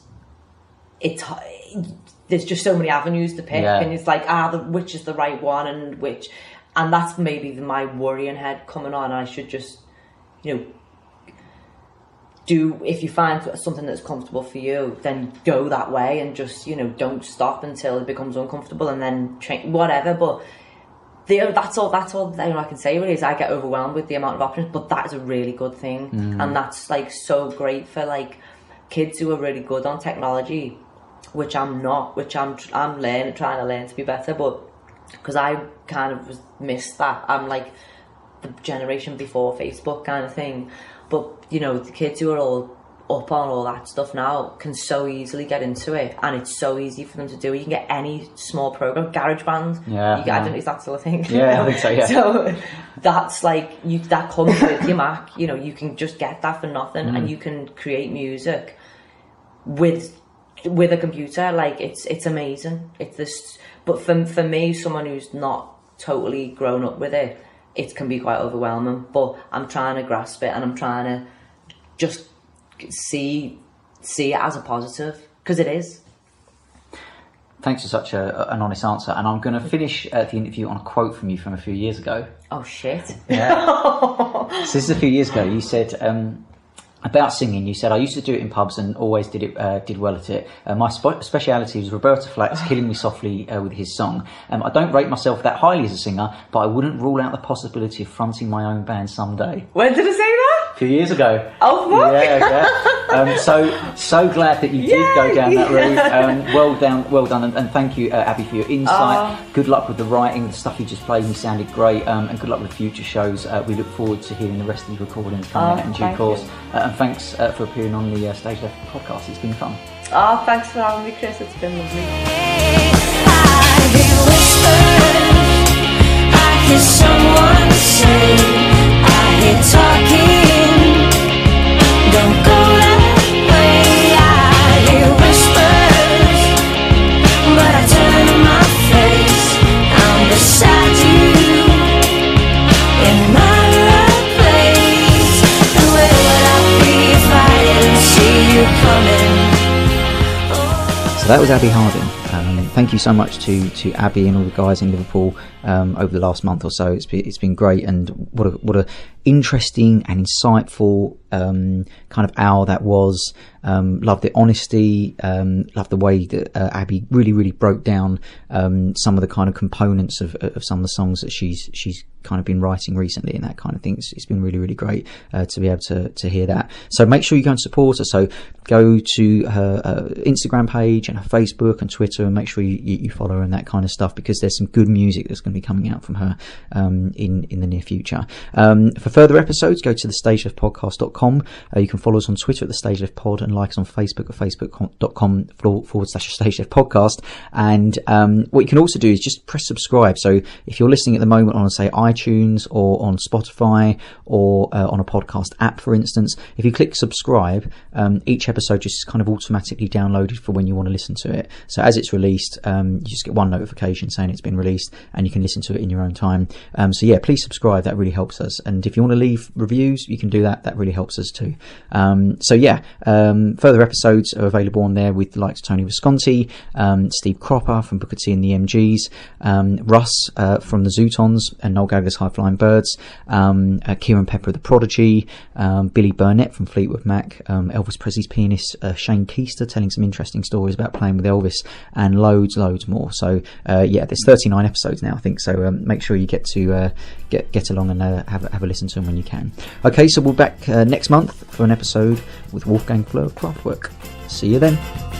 [SPEAKER 1] there's just so many avenues to pick, and it's like, which is the right one, and that's maybe my worrying head coming on. I should just, if you find something that's comfortable for you, then go that way, and just, don't stop until it becomes uncomfortable, and then change, whatever. But that's all I can say really is I get overwhelmed with the amount of options, but that is a really good thing. And that's like so great for like kids who are really good on technology, which I'm not, which I'm trying to learn to be better, but because I kind of missed that. I'm like the generation before Facebook kind of thing, but the kids who are all up on all that stuff now can so easily get into it, and it's so easy for them to do. You can get any small program, GarageBand. I don't know if that's still a thing.
[SPEAKER 2] I think so. Yeah.
[SPEAKER 1] So that's like that comes with your Mac. You can just get that for nothing, and you can create music with a computer. Like, it's amazing. It's this, but for me, someone who's not totally grown up with it, it can be quite overwhelming. But I'm trying to grasp it, and I'm trying to just see it as a positive, because it is.
[SPEAKER 2] Thanks for such an honest answer, and I'm going to finish the interview on a quote from you from a few years ago.
[SPEAKER 1] Oh shit!
[SPEAKER 2] Yeah. So this is a few years ago. You said about singing. You said, "I used to do it in pubs and always did well at it. My speciality was Roberta Flack's "Killing Me Softly" with his song. I don't rate myself that highly as a singer, but I wouldn't rule out the possibility of fronting my own band someday."
[SPEAKER 1] When did I say that?
[SPEAKER 2] A few years ago.
[SPEAKER 1] Oh, fuck.
[SPEAKER 2] Yeah. So glad that you did go down that route. Well done, and thank you, Abi, for your insight. Good luck with the writing. The stuff you just played me sounded great, and good luck with future shows. We look forward to hearing the rest of the recordings coming out in due course. And thanks for appearing on the StageLeft podcast. It's been fun.
[SPEAKER 1] Oh, thanks for having me, Chris. It's been lovely.
[SPEAKER 3] I hear whispers, I hear someone say, I hear talking, don't go that way. I hear whispers, but I turn my face, I'm beside you, in my right place. And where would I be if I didn't see you coming?
[SPEAKER 2] So that was Abi Harding. Thank you so much to Abi and all the guys in Liverpool over the last month or so. It's been great, and what a interesting and insightful kind of hour that was. Love the honesty, love the way that Abi really broke down some of the kind of components of some of the songs that she's kind of been writing recently and that kind of thing. It's been really great to be able to hear that. So make sure you go and support her. So go to her Instagram page and her Facebook and Twitter, and make sure you follow her and that kind of stuff, because there's some good music that's going to be coming out from her in the near future. For further episodes, go to the StageLeftPodcast.com. You can follow us on Twitter at the StageLeft Pod, and like us on Facebook at facebook.com/StageLeft Podcast. And what you can also do is just press subscribe. So if you're listening at the moment on, say, iTunes or on Spotify or on a podcast app, for instance, if you click subscribe, each episode just kind of automatically downloaded for when you want to listen to it. So as it's released, you just get one notification saying it's been released, and you can listen to it in your own time. So yeah, please subscribe. That really helps us. And if you you want to leave reviews, you can do that. That really helps us too. Further episodes are available on there with the likes of Tony Visconti, Steve Cropper from Booker T and the MGs, Russ from the Zutons and Noel Gallagher's High Flying Birds, Kieran Pepper of the Prodigy, Billy Burnett from Fleetwood Mac, Elvis Presley's pianist Shane Keister telling some interesting stories about playing with Elvis, and loads more. So there's 39 episodes now, I think. So make sure you get to get along and have a listen to them when you can. Okay, so we'll be back next month for an episode with Wolfgang Fleur of Kraftwerk. See you then.